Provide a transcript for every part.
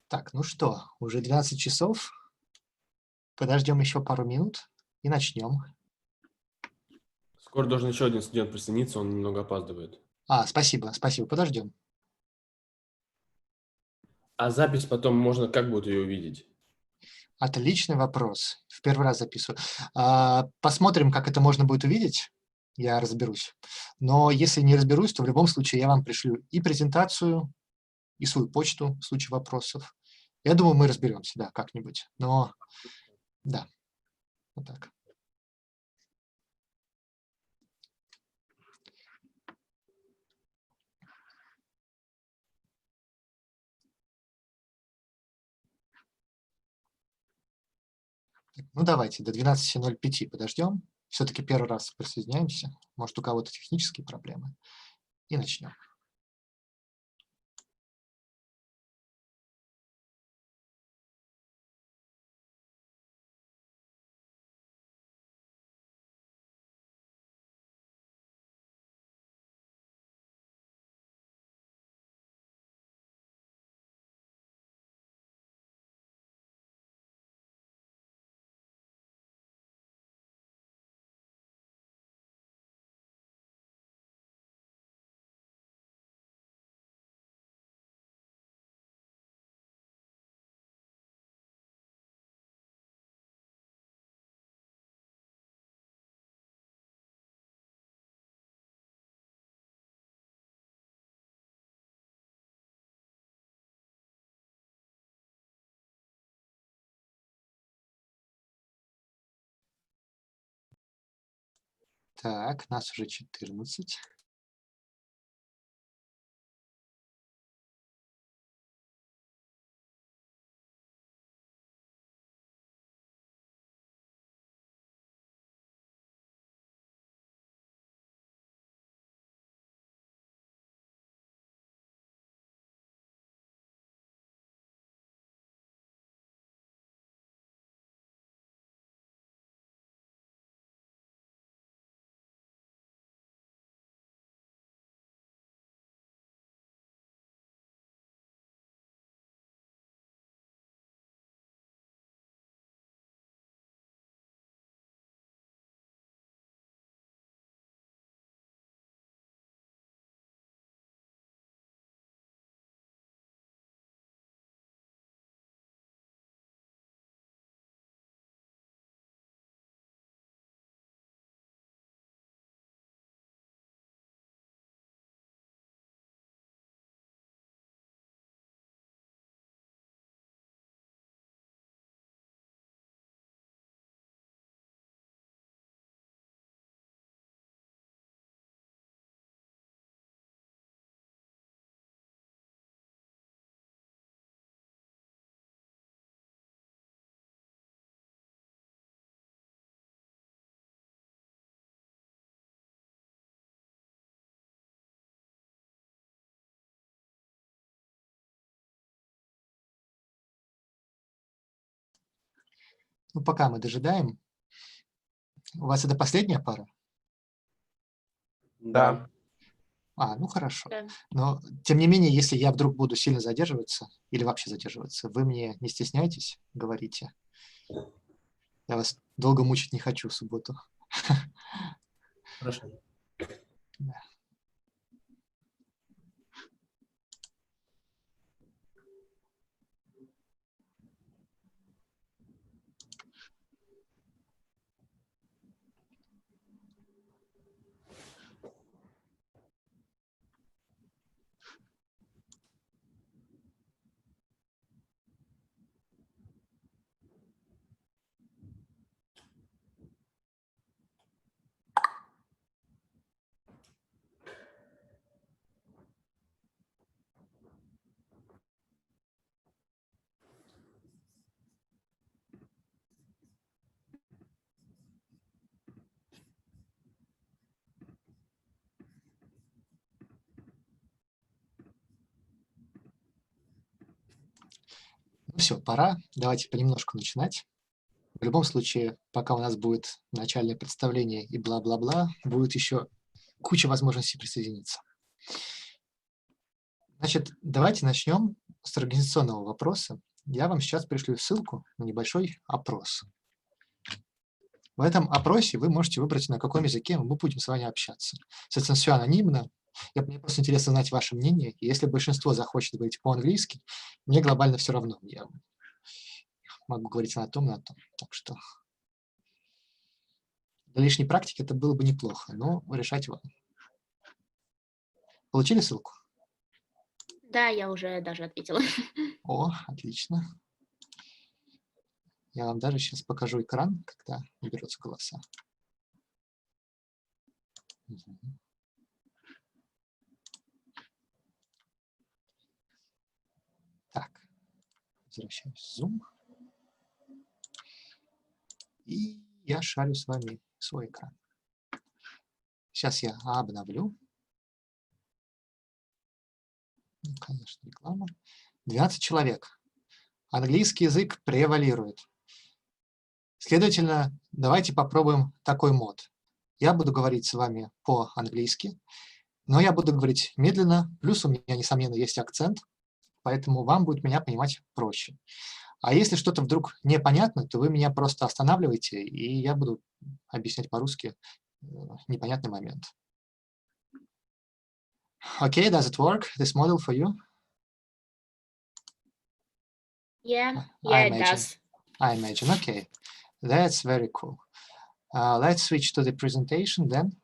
Так, ну что, уже 12 часов. Подождем еще пару минут и начнем. Скоро должен еще один студент присоединиться, он немного опаздывает. Спасибо, подождем. А запись потом можно как будет ее увидеть? Отличный вопрос. В первый раз записываю. Посмотрим, как это можно будет увидеть. Я разберусь. Но если не разберусь, то в любом случае я вам пришлю и презентацию, и свою почту в случае вопросов. Я думаю, мы разберемся, да, как-нибудь. Но, да, вот так. Ну, давайте до 12:05 подождем. Все-таки первый раз присоединяемся. Может, у кого-то технические проблемы. И начнем. Так, нас уже 14. Ну, пока мы дожидаем. У вас это последняя пара? Да. Ну хорошо. Да. Но, тем не менее, если я вдруг буду сильно задерживаться или вообще задерживаться, вы мне не стесняйтесь, говорите. Я вас долго мучить не хочу в субботу. Хорошо. Да. Ну все, пора. Давайте понемножку начинать. В любом случае, пока у нас будет начальное представление и бла-бла-бла, будет еще куча возможностей присоединиться. Значит, давайте начнем с организационного вопроса, я вам сейчас пришлю ссылку на небольшой опрос. В этом опросе вы можете выбрать, на каком языке мы будем с вами общаться. Соответственно, все анонимно. Мне просто интересно знать ваше мнение. И если большинство захочет говорить по-английски, мне глобально все равно. Я могу говорить на том, на том. Так что для лишней практики это было бы неплохо, но решать вам. Получили ссылку? Да, я уже даже ответила. О, отлично. Я вам даже сейчас покажу экран, когда наберутся голоса. Так, возвращаюсь в Zoom. И я шарю с вами свой экран. Сейчас я обновлю. Ну, конечно, реклама. 12 человек. Английский язык превалирует. Следовательно, давайте попробуем такой мод. Я буду говорить с вами по-английски, но я буду говорить медленно, плюс у меня, несомненно, есть акцент, поэтому вам будет меня понимать проще. А если что-то вдруг непонятно, то вы меня просто останавливаете, и я буду объяснять по-русски непонятный момент. Okay, does it work, this model for you? Yeah, I it imagine. does. I imagine, okay. That's very cool. Let's switch to the presentation then.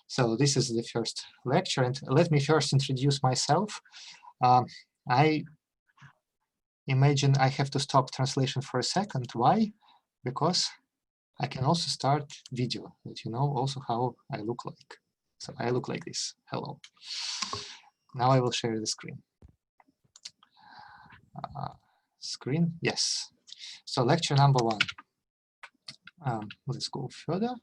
So this is the first lecture, and let me first introduce myself. I imagine I have to stop translation for a second. Why? Because I can also start video, that you know also how I look like. So I look like this. Hello. Now I will share the screen. Screen, yes. So lecture number 1. Let's go further.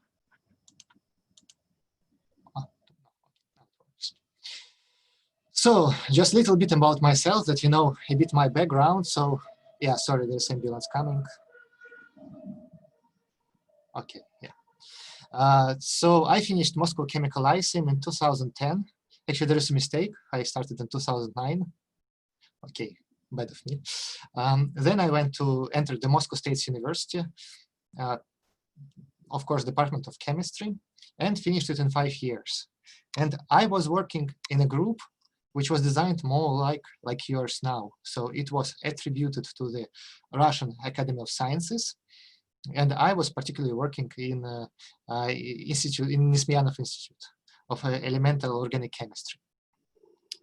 So just a little bit about myself, that you know a bit my background. So yeah, sorry, there's ambulance coming. Okay, yeah. So I finished Moscow Chemical Lyceum in 2010. Actually, there is a mistake. I started in 2009. Okay, bad of me. Then I went to enter the Moscow State University, of course, Department of Chemistry, and finished it in 5 years. And I was working in a group which was designed more like yours now. So it was attributed to the Russian Academy of Sciences. And I was particularly working in Nesmyanov Institute of Elemental Organic Chemistry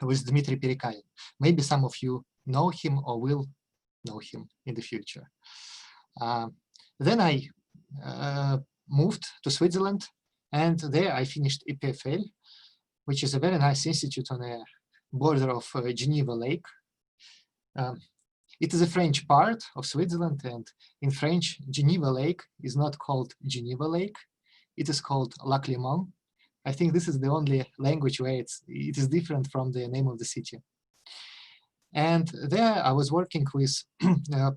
with Dmitry Perekayin. Maybe some of you know him or will know him in the future. Then I moved to Switzerland, and there I finished EPFL, which is a very nice institute on the border of Geneva Lake. It is a French part of Switzerland, and in French, Geneva Lake is not called Geneva Lake. It is called Lac Léman. I think this is the only language where it is different from the name of the city. And there I was working with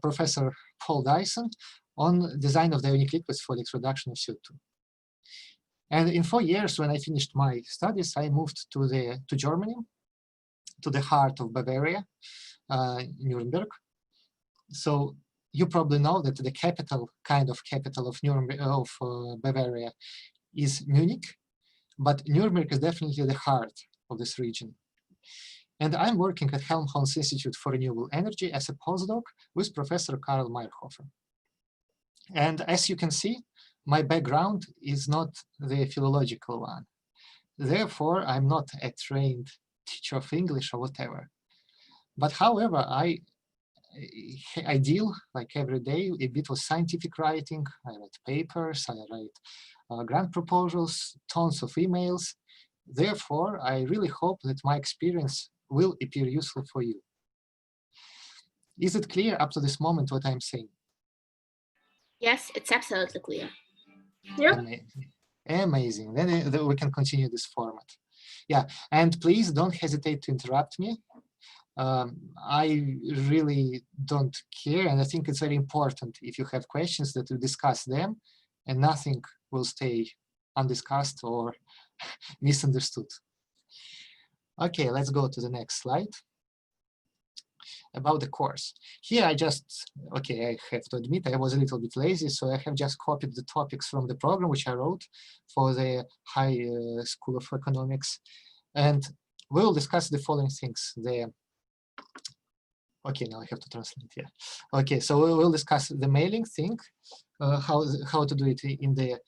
Professor Paul Dyson on design of the ionic liquids for the extraction of CO2. And in 4 years, when I finished my studies, I moved to Germany, to the heart of Bavaria, Nuremberg. So you probably know that the capital of Nuremberg, of Bavaria is Munich, but Nuremberg is definitely the heart of this region. And I'm working at Helmholtz Institute for Renewable Energy as a postdoc with Professor Karl Meyerhofer. And as you can see, my background is not the philological one. Therefore, I'm not a trained teacher of English or whatever. But however, I deal like every day a bit with scientific writing. I write papers, I write grant proposals, tons of emails. Therefore, I really hope that my experience will appear useful for you. Is it clear up to this moment what I'm saying? Yes, it's absolutely clear. Yep. Amazing. Then we can continue this format. Yeah, and please don't hesitate to interrupt me. I really don't care, and I think it's very important if you have questions that we discuss them, and nothing will stay undiscussed or misunderstood. Okay, let's go to the next slide. About the course. Here I just, okay, I have to admit I was a little bit lazy, so I have just copied the topics from the program which I wrote for the High School of Economics. And we will discuss the following things. Okay, now I have to translate, yeah. Okay, so we will discuss the mailing thing, how to do it in the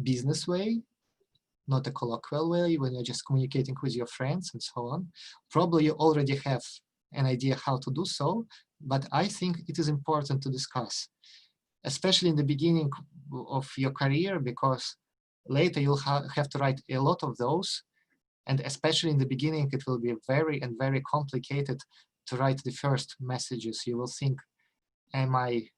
business way, not a colloquial way, when you're just communicating with your friends and so on. Probably you already have an idea how to do so, but I think it is important to discuss, especially in the beginning of your career, because later you'll have to write a lot of those, and especially in the beginning it will be very complicated to write the first messages. You will think, am I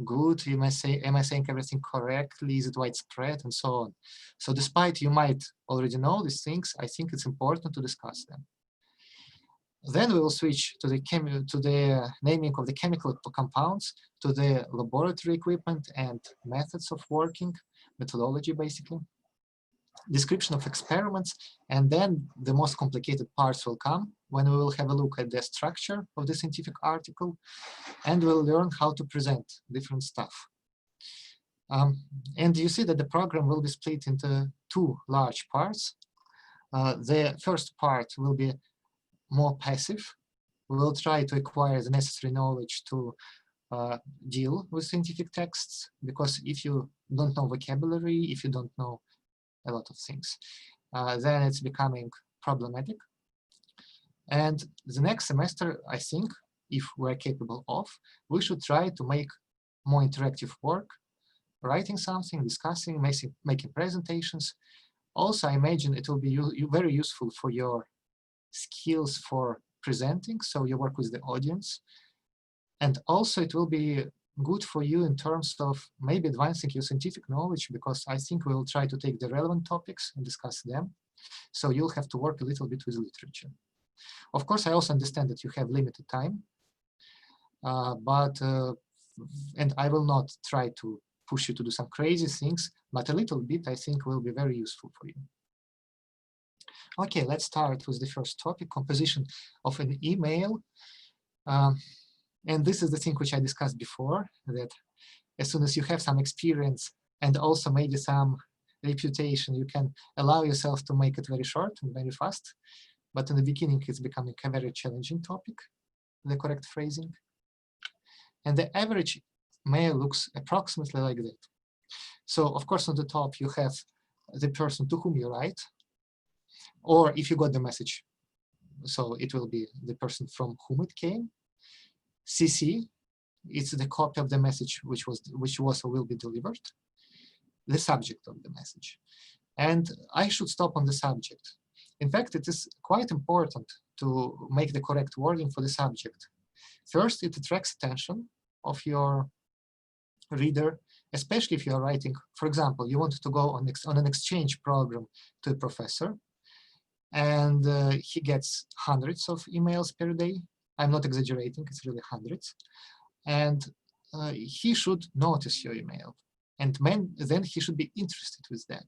good? You might say, am I saying everything correctly? Is it widespread? And so on. So despite you might already know these things, I think it's important to discuss them. Then we will switch to the naming of the chemical compounds, to the laboratory equipment and methods of working, methodology basically, description of experiments, and then the most complicated parts will come when we will have a look at the structure of the scientific article, and we'll learn how to present different stuff. And you see that the program will be split into two large parts. The first part will be more passive. We will try to acquire the necessary knowledge to deal with scientific texts, because if you don't know vocabulary, if you don't know a lot of things, then it's becoming problematic. And the next semester, I think, if we're capable of, we should try to make more interactive work, writing something, discussing, making presentations. Also, I imagine it will be very useful for your skills for presenting, so you work with the audience. And also it will be good for you in terms of maybe advancing your scientific knowledge, because I think we will try to take the relevant topics and discuss them. So you'll have to work a little bit with literature. Of course, I also understand that you have limited time, and I will not try to push you to do some crazy things, but a little bit I think will be very useful for you. Okay, let's start with the first topic, composition of an email. And this is the thing which I discussed before, that as soon as you have some experience and also maybe some reputation, you can allow yourself to make it very short and very fast. But in the beginning, it's becoming a very challenging topic, the correct phrasing. And the average mail looks approximately like that. So of course, on the top, you have the person to whom you write, or if you got the message, so it will be the person from whom it came. CC, it's the copy of the message which was or will be delivered, the subject of the message. And I should stop on the subject. In fact, it is quite important to make the correct wording for the subject. First, it attracts attention of your reader, especially if you are writing, for example, you want to go on an exchange program to a professor, and he gets hundreds of emails per day. I'm not exaggerating, it's really hundreds. And he should notice your email. And then he should be interested with that.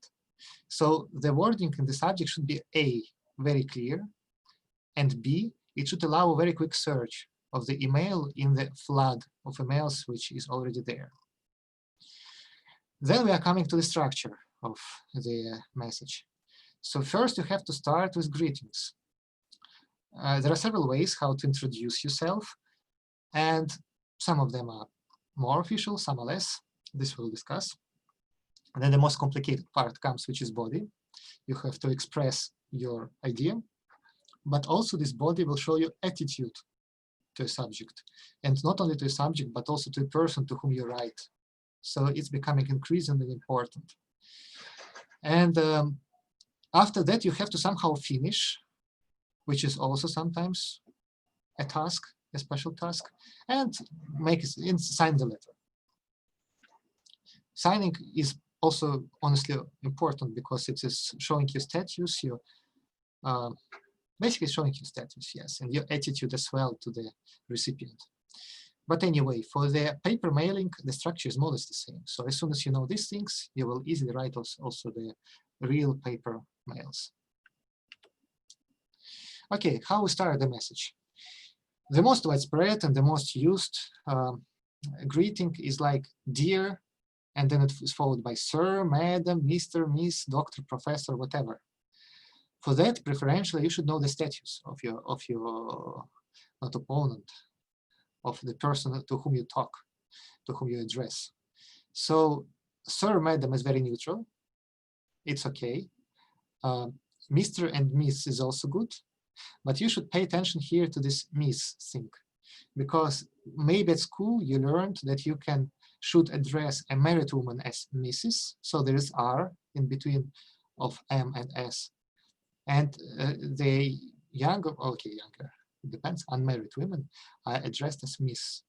So the wording in the subject should be A, very clear, and B, it should allow a very quick search of the email in the flood of emails which is already there. Then we are coming to the structure of the message. So first you have to start with greetings. There are several ways how to introduce yourself, and some of them are more official, some are less. This we'll discuss. And then the most complicated part comes, which is body. You have to express your idea, but also this body will show you attitude to a subject, and not only to a subject, but also to a person to whom you write. So it's becoming increasingly important. And after that, you have to somehow finish, which is also sometimes a task, a special task, and sign the letter. Signing is also honestly important because it is showing your status, basically showing your status, yes, and your attitude as well to the recipient. But anyway, for the paper mailing, the structure is more or less the same. So as soon as you know these things, you will easily write also the real paper mails. Okay, how we start the message? The most widespread and the most used greeting is like dear, and then it is followed by sir, madam, Mr., Miss, doctor, professor, whatever. For that, preferentially, you should know the status of your not opponent, of the person to whom you talk, to whom you address. So, sir, madam is very neutral. It's okay. Mr. and Miss is also good, but you should pay attention here to this Miss thing, because maybe at school you learned that you should address a married woman as Mrs. So there is R in between of M and S. And the younger, it depends, unmarried women are addressed as Miss.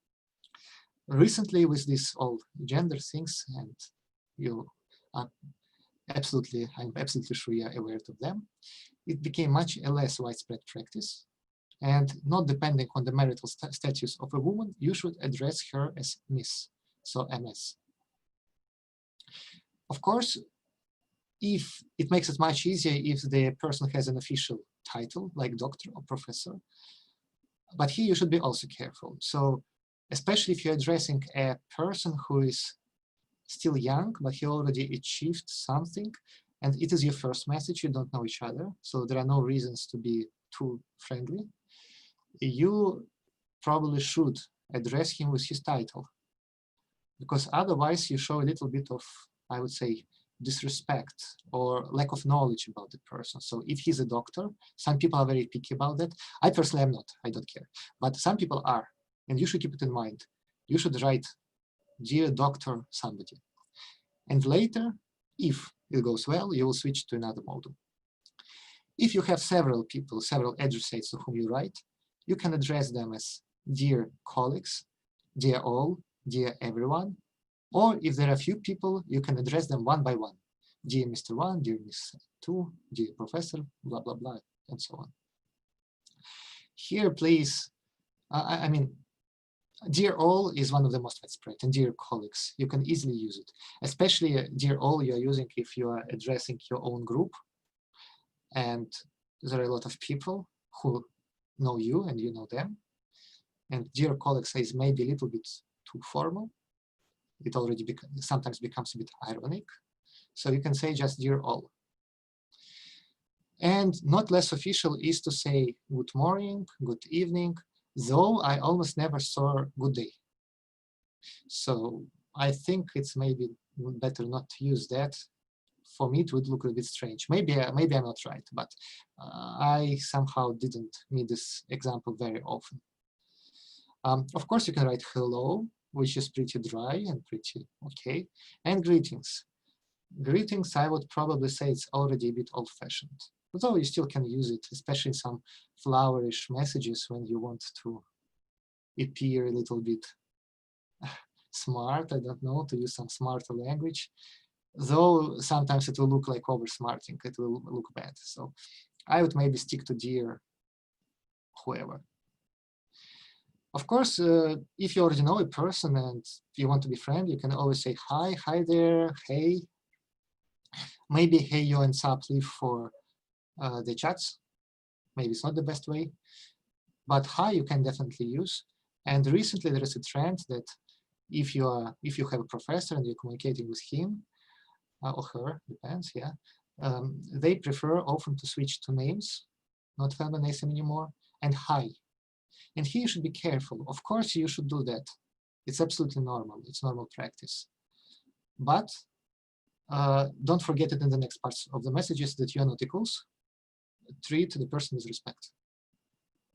Recently, with these all gender things, and you are I'm absolutely sure you are aware of them, it became much less widespread practice. And not depending on the marital status of a woman, you should address her as Miss, so MS. Of course, if it makes it much easier if the person has an official title, like doctor or professor, but here you should be also careful. So especially if you're addressing a person who is still young, but he already achieved something, and it is your first message, you don't know each other, so there are no reasons to be too friendly, you probably should address him with his title, because otherwise you show a little bit of, I would say, disrespect or lack of knowledge about the person. So if he's a doctor, some people are very picky about that. I personally am not, I don't care. But some people are, and you should keep it in mind. You should write, dear doctor somebody. And later, if it goes well, you will switch to another model. If you have several people, several addressates to whom you write, you can address them as dear colleagues, dear all, dear everyone, or if there are few people, you can address them one by one. Dear Mr. 1, dear Miss 2, dear Professor, blah, blah, blah, and so on. Here, please, I mean, dear all is one of the most widespread, and dear colleagues, you can easily use it. Especially dear all you're using if you are addressing your own group, and there are a lot of people who know you and you know them. And dear colleagues is maybe a little bit too formal. It already sometimes becomes a bit ironic. So you can say just dear all. And not less official is to say good morning, good evening, though I almost never saw good day. So I think it's maybe better not to use that. For me, it would look a bit strange. Maybe I'm not right, but I somehow didn't meet this example very often. Of course, you can write hello, which is pretty dry and pretty okay, and greetings. Greetings, I would probably say it's already a bit old-fashioned, although you still can use it, especially in some flowerish messages when you want to appear a little bit smart, I don't know, to use some smarter language, though sometimes it will look like over-smarting, it will look bad. So I would maybe stick to dear whoever. Of course, if you already know a person and you want to be friendly, you can always say hi, hi there, hey. Maybe hey you and sub leave for the chats. Maybe it's not the best way, but hi you can definitely use. And recently there is a trend that if you have a professor and you're communicating with him or her, depends, yeah, they prefer often to switch to names, not family names anymore, and hi. And here you should be careful. Of course, you should do that. It's absolutely normal. It's normal practice. But don't forget it in the next parts of the messages that you are not equals. Treat the person with respect.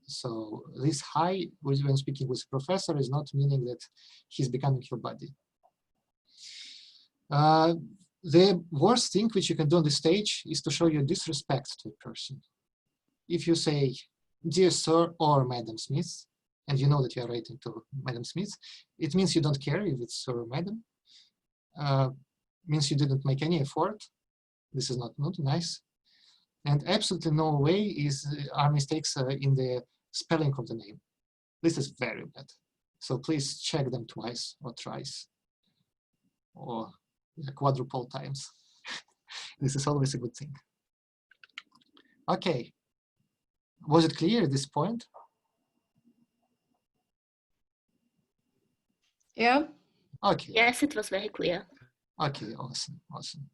So this hi, when speaking with a professor, is not meaning that he's becoming your buddy. The worst thing which you can do on the stage is to show your disrespect to a person. If you say, dear sir or Madam Smith, and you know that you are writing to Madam Smith, it means you don't care if it's sir or madam. Means you didn't make any effort. This is not nice. And absolutely no way are mistakes in the spelling of the name. This is very bad. So please check them twice or thrice or quadruple times. This is always a good thing. Okay. Was it clear at this point? Yeah. Okay. Yes, it was very clear. Okay, awesome, awesome.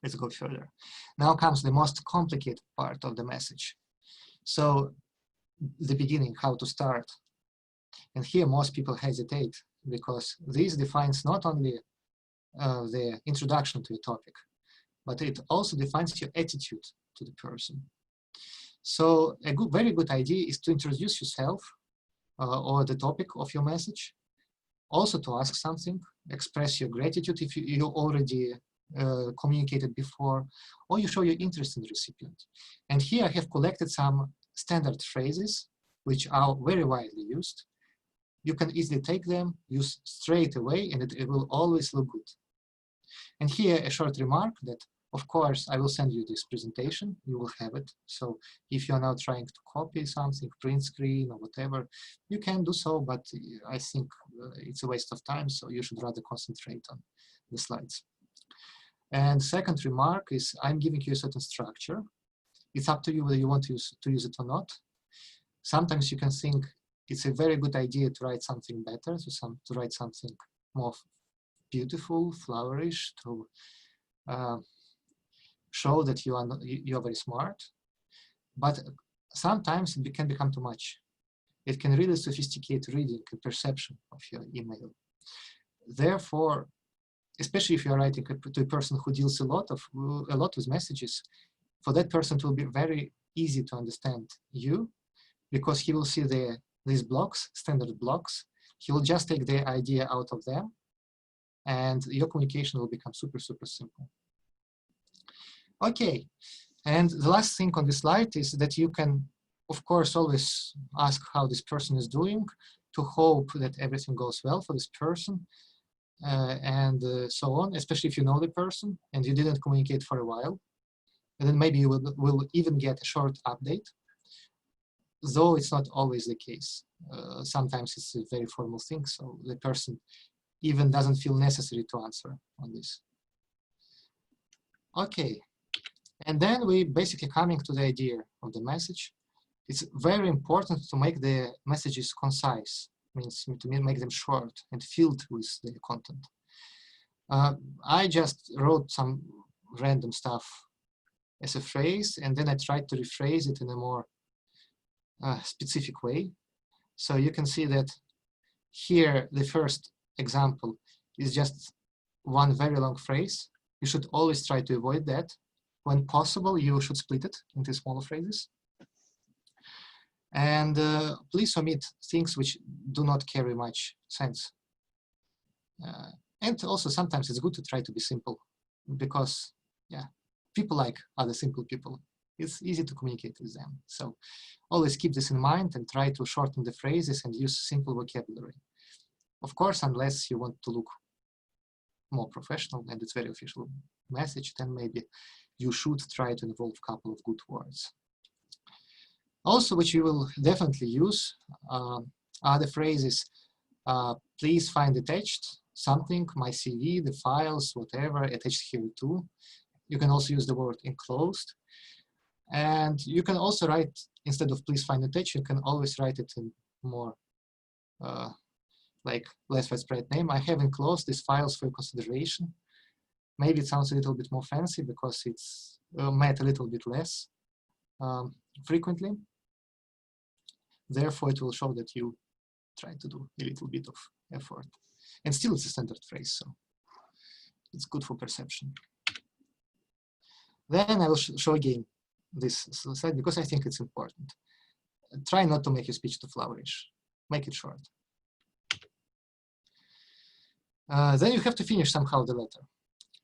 Let's go further. Now comes the most complicated part of the message. So the beginning, how to start. And here most people hesitate because this defines not only the introduction to a topic, but it also defines your attitude to the person. So a very good idea is to introduce yourself or the topic of your message. Also to ask something, express your gratitude if you already communicated before, or you show your interest in the recipient. And here I have collected some standard phrases which are very widely used. You can easily take them, use straight away, and it will always look good. And here a short remark that, of course, I will send you this presentation, you will have it. So if you're now trying to copy something, print screen or whatever, you can do so, but I think it's a waste of time, so you should rather concentrate on the slides. And second remark is I'm giving you a certain structure. It's up to you whether you want to use it or not. Sometimes you can think it's a very good idea to write something better, to write something more beautiful, flourish, to show that you are very smart. But sometimes it can become too much. It can really sophisticate reading and perception of your email. Therefore, especially if you are writing to a person who deals a lot with messages, for that person it will be very easy to understand you, because he will see these blocks, standard blocks. He will just take the idea out of them, and your communication will become super, super simple. Okay, and the last thing on this slide is that you can, of course, always ask how this person is doing, to hope that everything goes well for this person, and so on, especially if you know the person and you didn't communicate for a while. And then maybe you will even get a short update, though it's not always the case. Sometimes it's a very formal thing, so the person even doesn't feel necessary to answer on this. Okay, and then we basically coming to the idea of the message. It's very important to make the messages concise, means to make them short and filled with the content. I just wrote some random stuff as a phrase, and then I tried to rephrase it in a more specific way. So you can see that here the first example is just one very long phrase. You should always try to avoid that. When possible, you should split it into smaller phrases. And please omit things which do not carry much sense. And also sometimes it's good to try to be simple, because yeah, people like other simple people. It's easy to communicate with them. So always keep this in mind and try to shorten the phrases and use simple vocabulary. Of course, unless you want to look more professional and it's very official message, then maybe you should try to involve a couple of good words. Also, which you will definitely use are the phrases, please find attached something, my CV, the files, whatever, attached here too. You can also use the word enclosed. And you can also write, instead of please find attached, you can always write it in more like less widespread name. I have enclosed these files for your consideration. Maybe it sounds a little bit more fancy because it's met a little bit less frequently. Therefore, it will show that you try to do a little bit of effort. And still it's a standard phrase, so it's good for perception. Then I will show again this slide because I think it's important. Try not to make your speech to flourish. Make it short. Then you have to finish somehow the letter.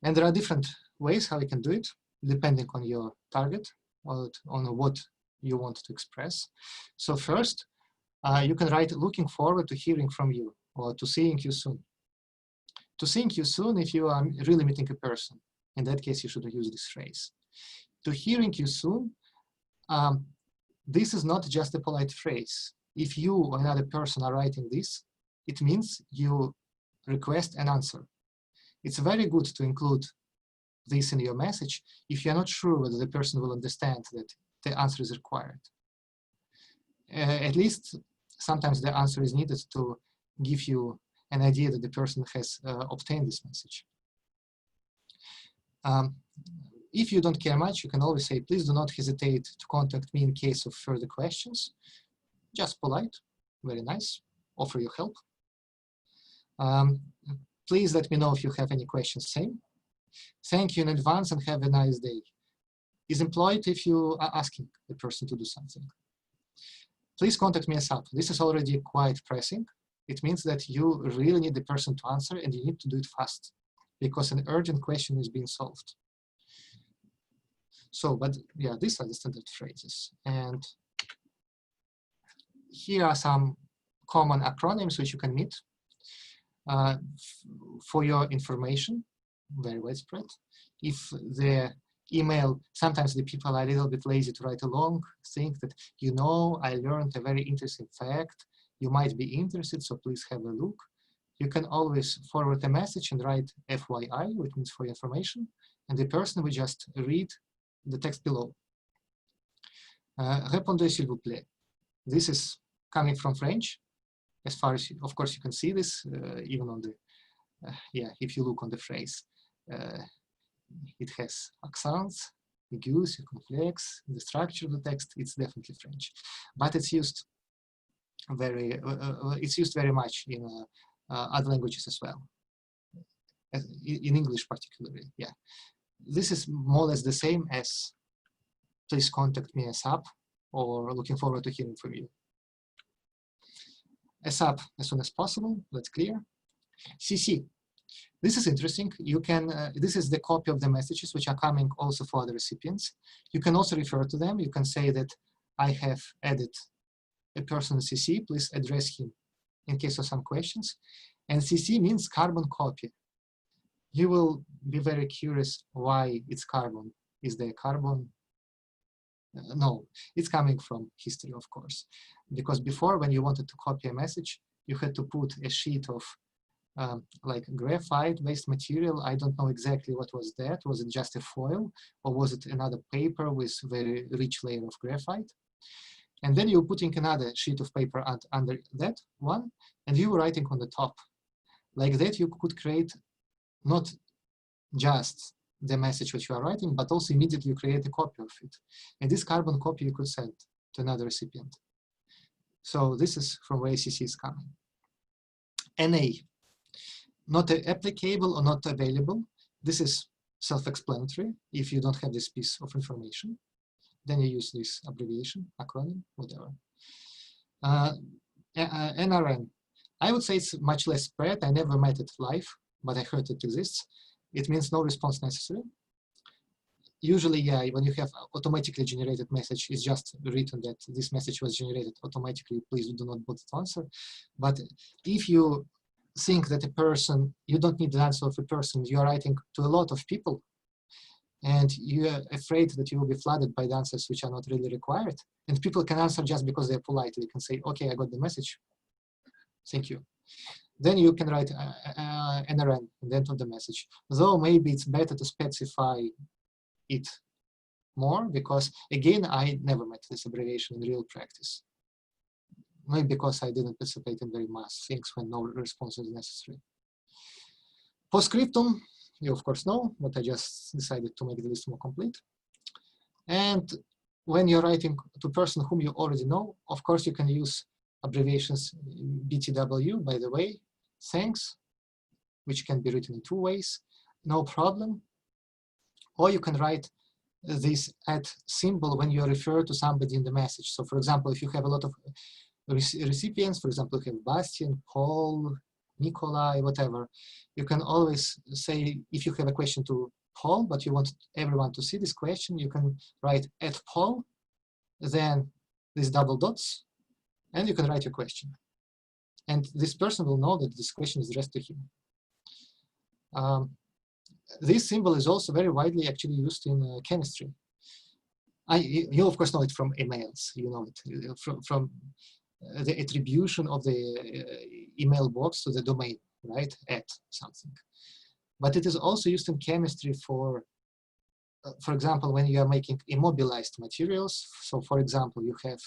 And there are different ways how you can do it, depending on your target or on what you want to express. So first, you can write looking forward to hearing from you, or to seeing you soon. To seeing you soon if you are really meeting a person. In that case, you should use this phrase. To hearing you soon, this is not just a polite phrase. If you or another person are writing this, it means you request an answer. It's very good to include this in your message if you're not sure whether the person will understand that the answer is required. At least sometimes the answer is needed to give you an idea that the person has obtained this message. If you don't care much, you can always say, please do not hesitate to contact me in case of further questions. Just polite, very nice, offer your help. Please let me know if you have any questions. Same. Thank you in advance and have a nice day. Is employed if you are asking the person to do something. Please contact me ASAP. This is already quite pressing. It means that you really need the person to answer and you need to do it fast because an urgent question is being solved. So, but yeah, these are the standard phrases. And here are some common acronyms which you can meet. For your information, very widespread. If the email, sometimes the people are a little bit lazy to write along, think that, you know, I learned a very interesting fact, you might be interested, so please have a look. You can always forward a message and write FYI, which means for information, and the person will just read the text below. Répondez s'il vous plaît. This is coming from French. As far as, of course, you can see this even on the, yeah, if you look on the phrase. It has accents, aigus, circumflex, the structure of the text, it's definitely French. But it's used very, much in other languages as well, in English particularly, yeah. This is more or less the same as please contact me ASAP or looking forward to hearing from you. ASAP, as soon as possible, that's clear. CC. This is interesting. You can, this is the copy of the messages which are coming also for other recipients. You can also refer to them. You can say that I have added a person CC, please address him in case of some questions. And CC means carbon copy. You will be very curious why it's carbon. Is there carbon? No, it's coming from history, of course. Because before, when you wanted to copy a message, you had to put a sheet of like graphite-based material. I don't know exactly what was that. Was it just a foil, or was it another paper with very rich layer of graphite? And then you're putting another sheet of paper under that one, and you were writing on the top. Like that, you could create not just the message which you are writing, but also immediately you create a copy of it. And this carbon copy you could send to another recipient. So this is from where CC is coming. NA, not applicable or not available. This is self-explanatory. If you don't have this piece of information, then you use this abbreviation, acronym, whatever. NRN, I would say it's much less spread. I never met it live, but I heard it exists. It means no response necessary. Usually, yeah, when you have automatically generated message, it's just written that this message was generated automatically, please do not bother to answer. But if you think that a person, you don't need the answer of a person, you're writing to a lot of people, and you're afraid that you will be flooded by the answers which are not really required, and people can answer just because they're polite. They can say, okay, I got the message, thank you. Then you can write NRN at the end of the message. Though maybe it's better to specify it more, because again, I never met this abbreviation in real practice. Maybe because I didn't participate in very mass things when no response is necessary. Postscriptum, you of course know, but I just decided to make the list more complete. And when you're writing to a person whom you already know, of course you can use abbreviations BTW, by the way, thanks, which can be written in two ways, no problem. Or you can write this @ symbol when you refer to somebody in the message. So for example, if you have a lot of recipients, for example, you have Bastian, Paul, Nikolai, whatever, you can always say, if you have a question to Paul, but you want everyone to see this question, you can write @Paul, then these double dots, and you can write your question. And this person will know that this question is addressed to him. This symbol is also very widely actually used in chemistry. You of course know it from emails, you know it from the attribution of the email box to the domain, right, @ something. But it is also used in chemistry for for example, when you are making immobilized materials, so for example, you have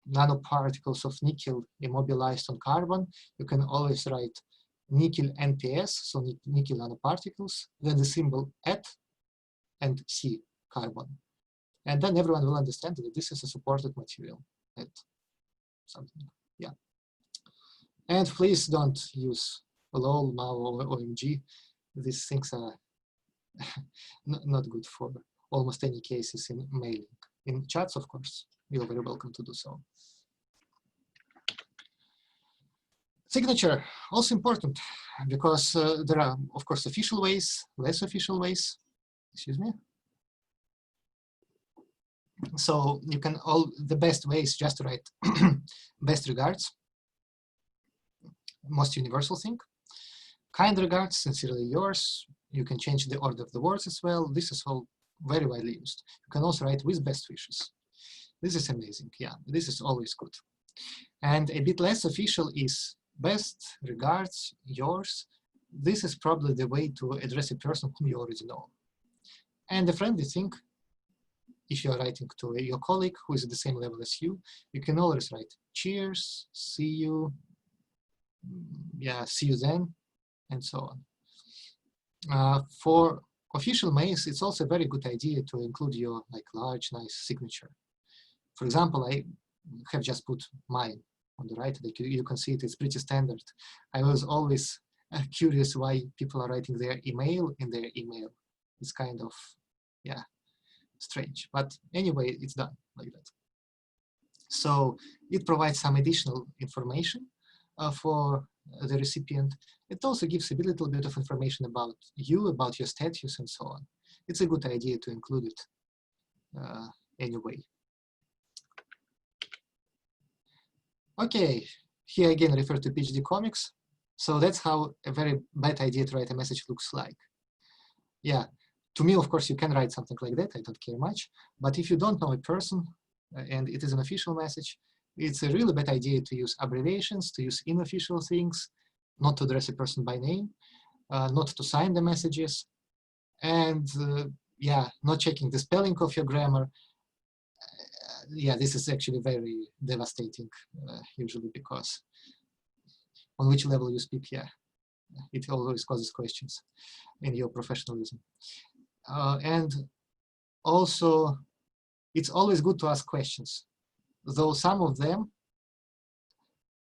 nanoparticles of nickel immobilized on carbon, you can always write nickel NPS, so nickel nanoparticles, then the symbol at and C carbon. And then everyone will understand that this is a supported material at something, yeah. And please don't use LOL, MAO, or OMG. These things are not good for almost any cases in mailing. In chats, of course, you're very welcome to do so. Signature, also important, because there are, of course, official ways, less official ways. Excuse me. So you can the best way is just to write best regards, most universal thing. Kind regards, sincerely yours. You can change the order of the words as well. This is all very widely used. You can also write with best wishes. This is amazing. Yeah, this is always good. And a bit less official is best regards, yours. This is probably the way to address a person whom you already know. And the friendly thing, if you're writing to your colleague who is at the same level as you, you can always write cheers, see you, yeah, see you then, and so on. For official mails, it's also a very good idea to include your large, nice signature. For example, I have just put mine on the right. You can see it's pretty standard. I was always curious why people are writing their email in their email. It's kind of, yeah, strange. But anyway, it's done like that. So it provides some additional information for the recipient. It also gives a little bit of information about you, about your status, and so on. It's a good idea to include it anyway. Okay, here again refer to PhD comics. So that's how a very bad idea to write a message looks like. Yeah, to me, of course, you can write something like that. I don't care much. But if you don't know a person and it is an official message, it's a really bad idea to use abbreviations, to use unofficial things, not to address a person by name, not to sign the messages, and yeah, not checking the spelling of your grammar. Yeah, this is actually very devastating, usually, because on which level you speak, yeah, it always causes questions in your professionalism. And also, it's always good to ask questions, though some of them,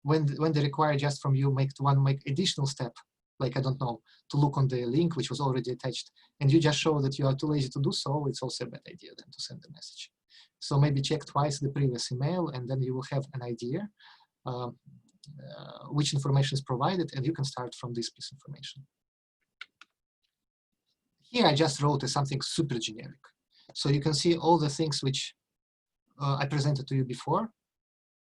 when they require just from you make additional step, like, I don't know, to look on the link which was already attached, and you just show that you are too lazy to do so, it's also a bad idea then to send the message. So maybe check twice the previous email, and then you will have an idea which information is provided, and you can start from this piece of information. Here I just wrote something super generic. So you can see all the things which I presented to you before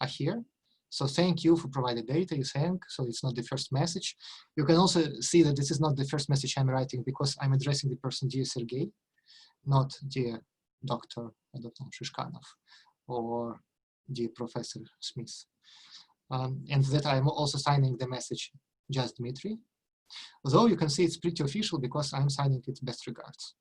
are here. So thank you for provided data, you thank, so it's not the first message. You can also see that this is not the first message I'm writing because I'm addressing the person dear Sergey, not dear Dr. I don't know, Shishkanov or dear Professor Smith. And that I'm also signing the message just Dmitry. Although you can see it's pretty official because I'm signing it best regards.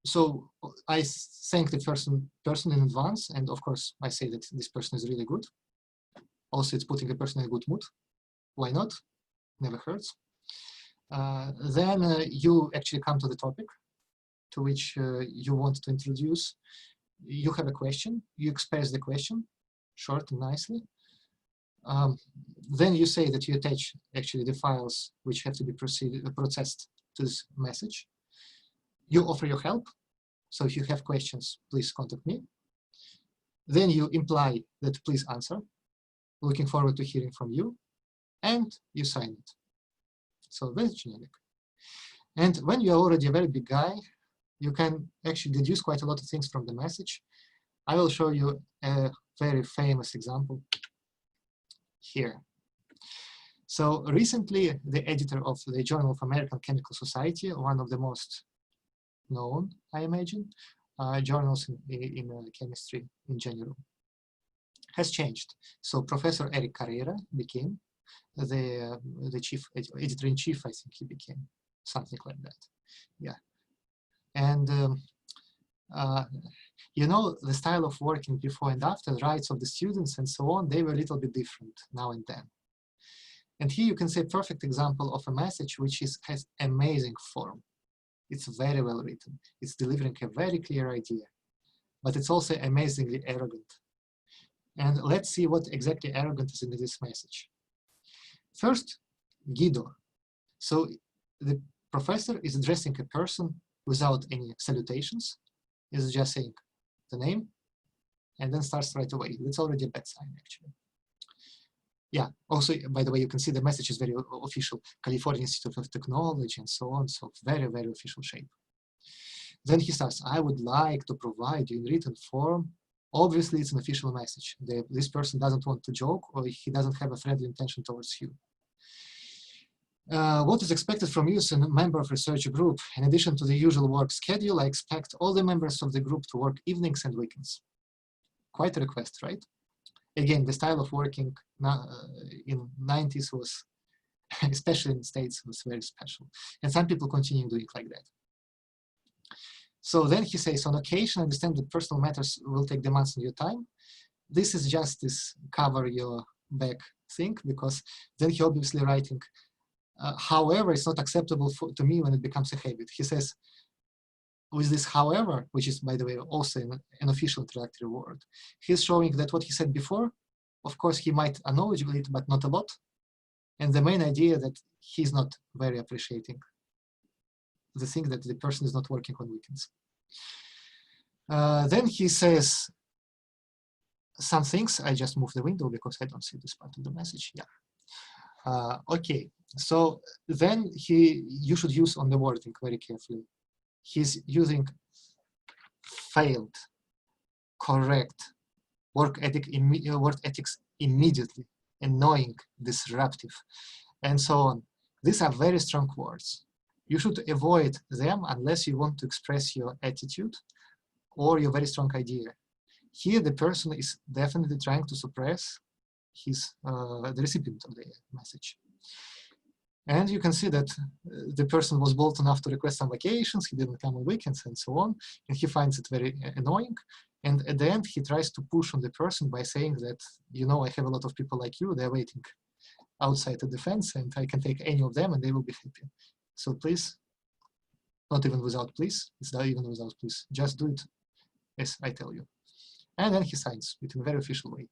So I thank the person in advance, and of course I say that this person is really good. Also, it's putting a person in a good mood. Why not? Never hurts. Then you actually come to the topic to which you want to introduce. You have a question, you express the question, short and nicely. Then you say that you attach actually the files which have to be processed to this message. You offer your help. So if you have questions, please contact me. Then you imply that please answer. Looking forward to hearing from you. And you sign it. So that's generic. And when you're already a very big guy, you can actually deduce quite a lot of things from the message. I will show you a very famous example here. So recently, the editor of the Journal of American Chemical Society, one of the most known, I imagine, journals in chemistry in general, has changed. So Professor Eric Carrera became the chief editor-in-chief, I think he became. something like that. Yeah. And you know, the style of working before and after, the rights of the students and so on, they were a little bit different now and then. And here you can see a perfect example of a message which has amazing form. It's very well written. It's delivering a very clear idea, but it's also amazingly arrogant. And let's see what exactly arrogant is in this message. First, Guido. So the professor is addressing a person without any salutations. He's just saying the name and then starts right away. That's already a bad sign, actually. Yeah, also, by the way, you can see the message is very official. California Institute of Technology and so on. So very, very official shape. Then he starts, I would like to provide you in written form. Obviously, it's an official message. This person doesn't want to joke or he doesn't have a friendly intention towards you. What is expected from you as a member of research group? In addition to the usual work schedule, I expect all the members of the group to work evenings and weekends. Quite a request, right? Again, the style of working in 90s was, especially in the States, was very special. And some people continue doing like that. So then he says, on occasion, I understand that personal matters will take demands on your time. This is just this cover your back thing, because then he obviously writing, however, it's not acceptable to me when it becomes a habit. He says, with this however, which is, by the way, also an official introductory word, he's showing that what he said before, of course, he might acknowledge it, but not a lot. And the main idea that he's not very appreciating the thing that the person is not working on weekends. Then he says some things. I just move the window because I don't see this part of the message. Yeah. Okay. So then you should use on the wording very carefully. He's using failed, correct, work ethics immediately, annoying, disruptive, and so on. These are very strong words. You should avoid them unless you want to express your attitude or your very strong idea. Here, the person is definitely trying to suppress the recipient of the message. And you can see that the person was bold enough to request some vacations, he didn't come on weekends and so on, and he finds it very annoying. And at the end, he tries to push on the person by saying that, you know, I have a lot of people like you, they're waiting outside the fence, and I can take any of them and they will be happy. So please, not even without please, it's not even without please, just do it as I tell you. And then he signs it in a very official way.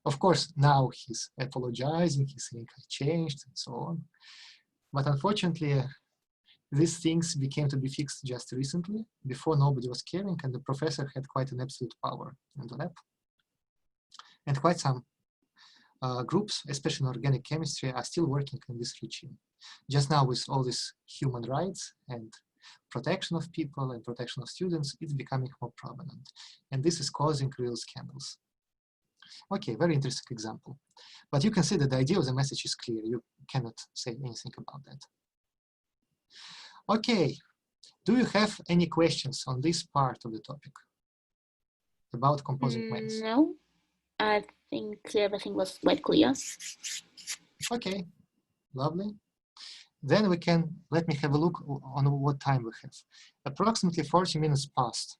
Of course, now he's apologizing, he's saying I changed and so on. But unfortunately, these things became to be fixed just recently. Before, nobody was caring, and the professor had quite an absolute power in the lab. And quite some groups, especially in organic chemistry, are still working in this regime. Just now, with all this human rights and protection of people and protection of students, it's becoming more prominent. And this is causing real scandals. Okay, very interesting example. But you can see that the idea of the message is clear. You cannot say anything about that. Okay, do you have any questions on this part of the topic about composing plans? No, I think everything was quite clear. Okay, lovely. Then we can, let me have a look on what time we have. Approximately 40 minutes passed.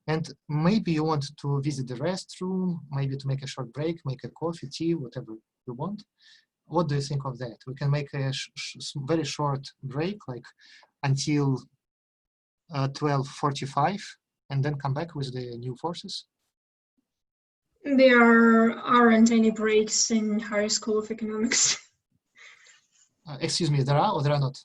And maybe you want to visit the restroom, maybe to make a short break, make a coffee, tea, whatever you want. What do you think of that? We can make a very short break, like until 12:45, and then come back with the new forces. There aren't any breaks in higher school of economics. Excuse me, there are or there are not?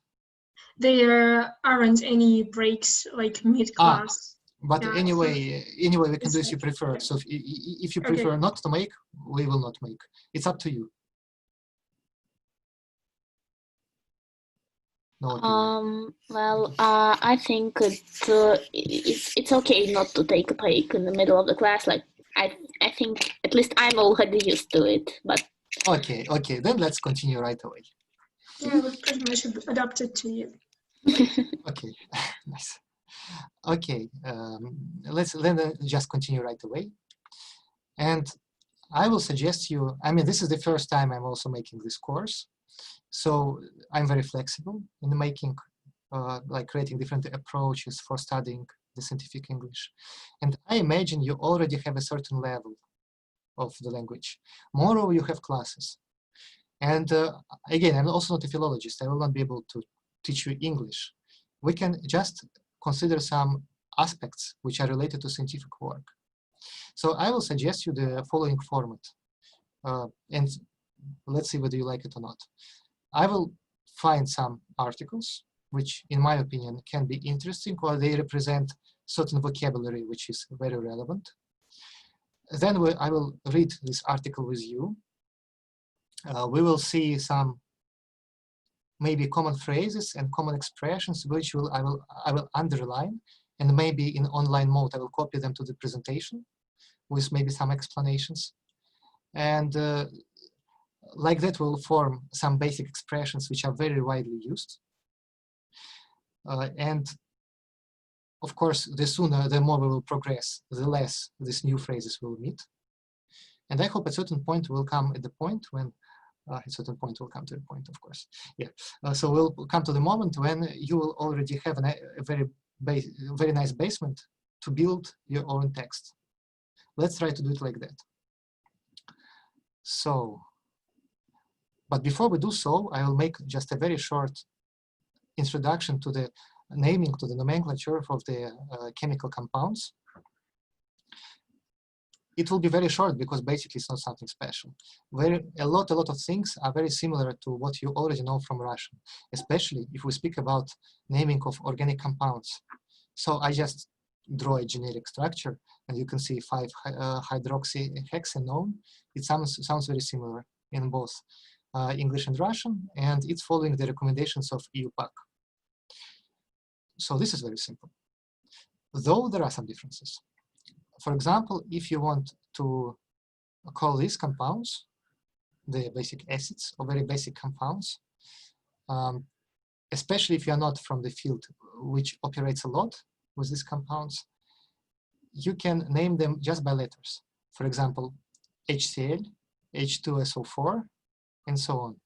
There aren't any breaks like mid-class. But anyway, we can do as you prefer. Yeah. So if you prefer Okay. not to make, we will not make. It's up to you. No opinion. Well, I think it's okay not to take a break in the middle of the class. Like I think at least I'm already used to it. But Okay, then let's continue right away. Yeah, we pretty much adapted to you. Okay, nice. Okay, let's just continue right away. And I will suggest you, I mean, this is the first time I'm also making this course. So I'm very flexible in making, like creating different approaches for studying the scientific English. And I imagine you already have a certain level of the language. Moreover, you have classes. And again, I'm also not a philologist. I will not be able to teach you English. We can just consider some aspects which are related to scientific work. So I will suggest you the following format. And let's see whether you like it or not. I will find some articles which, in my opinion, can be interesting, or they represent certain vocabulary which is very relevant. Then I will read this article with you. We will see some maybe common phrases and common expressions which I will underline, and maybe in online mode I will copy them to the presentation with maybe some explanations. And like that will form some basic expressions which are very widely used. And of course, the sooner, the more we will progress, the less these new phrases will meet. And I hope at a certain point we'll come at the point when, at a certain point we'll come to the point, of course. Yeah. So we'll come to the moment when you will already have a very nice basement to build your own text. Let's try to do it like that. So, but before we do so, I will make just a very short introduction to the naming, to the nomenclature of the chemical compounds. It will be very short because basically it's not something special. A lot of things are very similar to what you already know from Russian, especially if we speak about naming of organic compounds. So I just draw a generic structure, and you can see 5-hydroxyhexanone. It sounds very similar in both English and Russian, and it's following the recommendations of EU-PAC. So this is very simple, though there are some differences. For example, if you want to call these compounds the basic acids or very basic compounds, especially if you are not from the field which operates a lot with these compounds, you can name them just by letters. For example, HCl, H2SO4, and so on.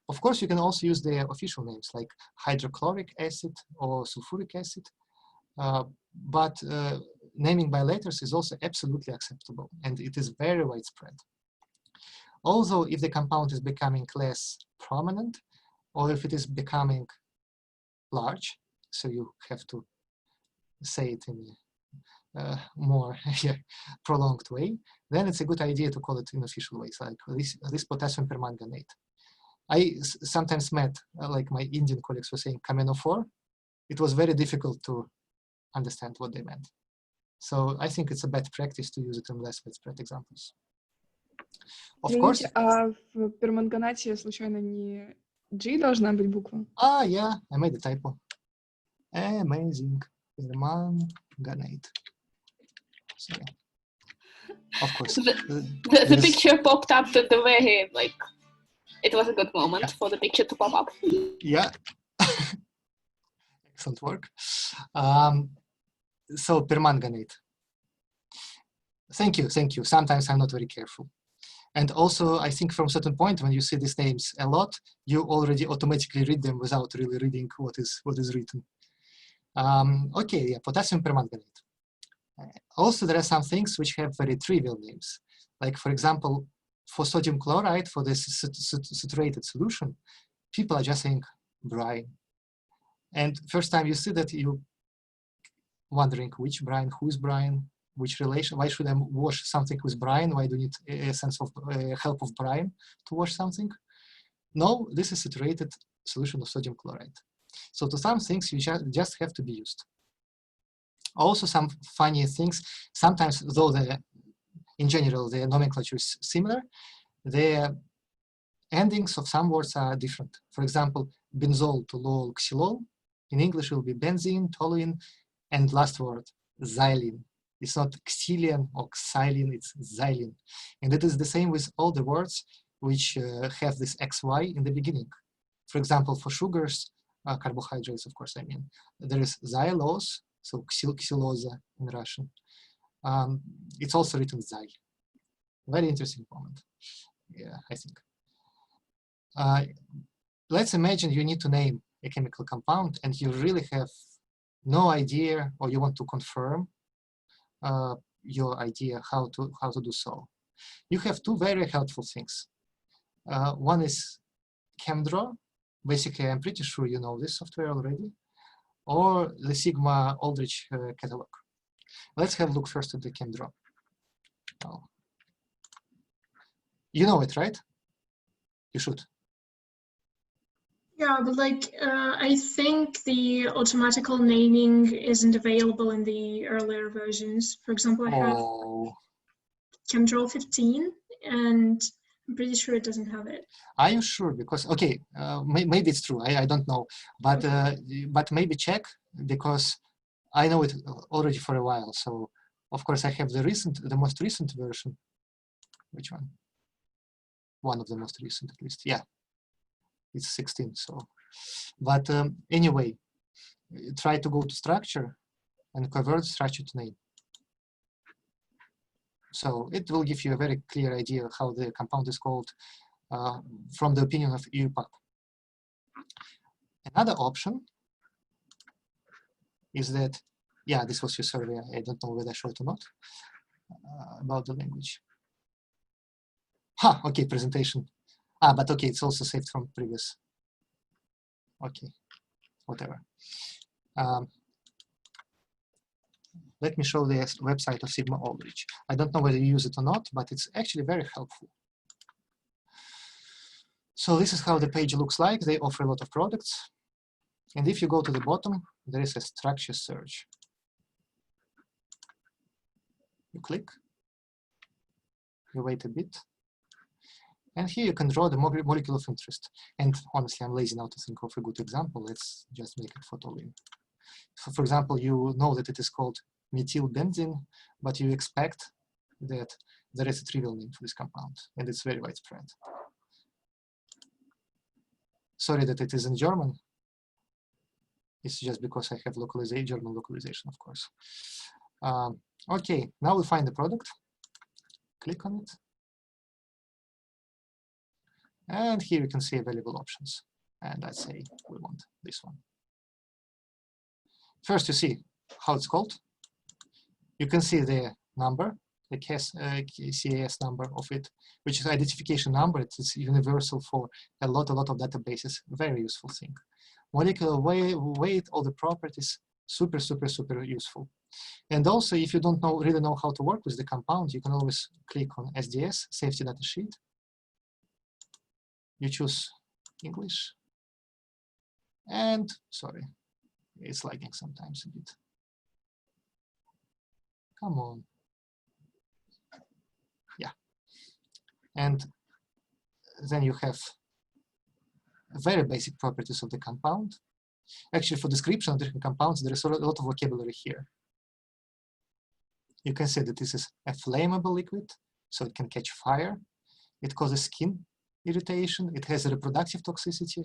Of course, you can also use the official names like hydrochloric acid or sulfuric acid, but naming by letters is also absolutely acceptable, and it is very widespread. Although if the compound is becoming less prominent, or if it is becoming large, so you have to say it in a more prolonged way, then it's a good idea to call it in official ways, like this potassium permanganate. I sometimes met, like my Indian colleagues were saying, kamenophore. It was very difficult to understand what they meant. So I think it's a bad practice to use it in less widespread examples. Of course. А в перманганате случайно не G должна быть буква? Yeah, I made a typo. Amazing. Permanganate. Sorry. Of course. The picture popped up at the very, like, it was a good moment for the picture to pop up. Yeah. Excellent work. So permanganate. Thank you. Sometimes I'm not very careful. And also, I think from a certain point, when you see these names a lot, you already automatically read them without really reading what is written. Okay, yeah, potassium permanganate. Also, there are some things which have very trivial names. Like, for example, for sodium chloride, for this saturated solution, people are just saying brine. And first time you see that, you wondering which brine, who's brine, which relation, why should I wash something with brine? Why do you need a sense of help of brine to wash something? No, this is saturated solution of sodium chloride. So to some things, you just have to be used. Also some funny things, sometimes though in general, the nomenclature is similar, the endings of some words are different. For example, benzol, toluol, xylol, in English will be benzene, toluene, and last word, xylene. It's not xylene or xylene, it's xylene. And it is the same with all the words which have this XY in the beginning. For example, for sugars, carbohydrates, of course, I mean, there is xylose, so xyloza in Russian. It's also written xy. Very interesting moment, yeah, I think. let's imagine you need to name a chemical compound and you really have no idea, or you want to confirm your idea how to do so. You have two very helpful things. One is ChemDraw. Basically, I'm pretty sure you know this software already, or the Sigma Aldrich catalog. Let's have a look first at the ChemDraw. Oh. You know it, right? You should. Yeah, but like, I think the automatical naming isn't available in the earlier versions. For example, I have ChemDraw 15, and I'm pretty sure it doesn't have it. Are you sure? Because, okay, maybe it's true. I don't know. But, but maybe check, because I know it already for a while. So, of course, I have the most recent version. Which one? One of the most recent, at least. Yeah. It's 16, so. But anyway, try to go to structure and convert structure to name. So it will give you a very clear idea of how the compound is called from the opinion of EUPUB. Another option is that, yeah, this was your survey. I don't know whether I showed or not about the language. Okay, presentation. But okay, it's also saved from previous. Okay, whatever. Let me show the website of Sigma Aldrich. I don't know whether you use it or not, but it's actually very helpful. So this is how the page looks like. They offer a lot of products. And if you go to the bottom, there is a structure search. You click, you wait a bit. And here you can draw the molecule of interest. And honestly, I'm lazy now to think of a good example. Let's just make it photoline. So for example, you know that it is called methylbenzene, but you expect that there is a trivial name for this compound, and it's very widespread. Sorry that it is in German. It's just because I have German localization, of course. Okay, now we find the product. Click on it. And here you can see available options. And let's say we want this one. First, you see how it's called. You can see the number, the CAS number of it, which is identification number. It's universal for a lot of databases. Very useful thing. Molecular weight, all the properties, super useful. And also, if you don't really know how to work with the compound, you can always click on SDS, safety data sheet. You choose English. And sorry, it's lagging sometimes a bit. Come on. Yeah. And then you have very basic properties of the compound. Actually, for description of different compounds, there is a lot of vocabulary here. You can see that this is a flammable liquid, so it can catch fire. It causes skin irritation. It has a reproductive toxicity,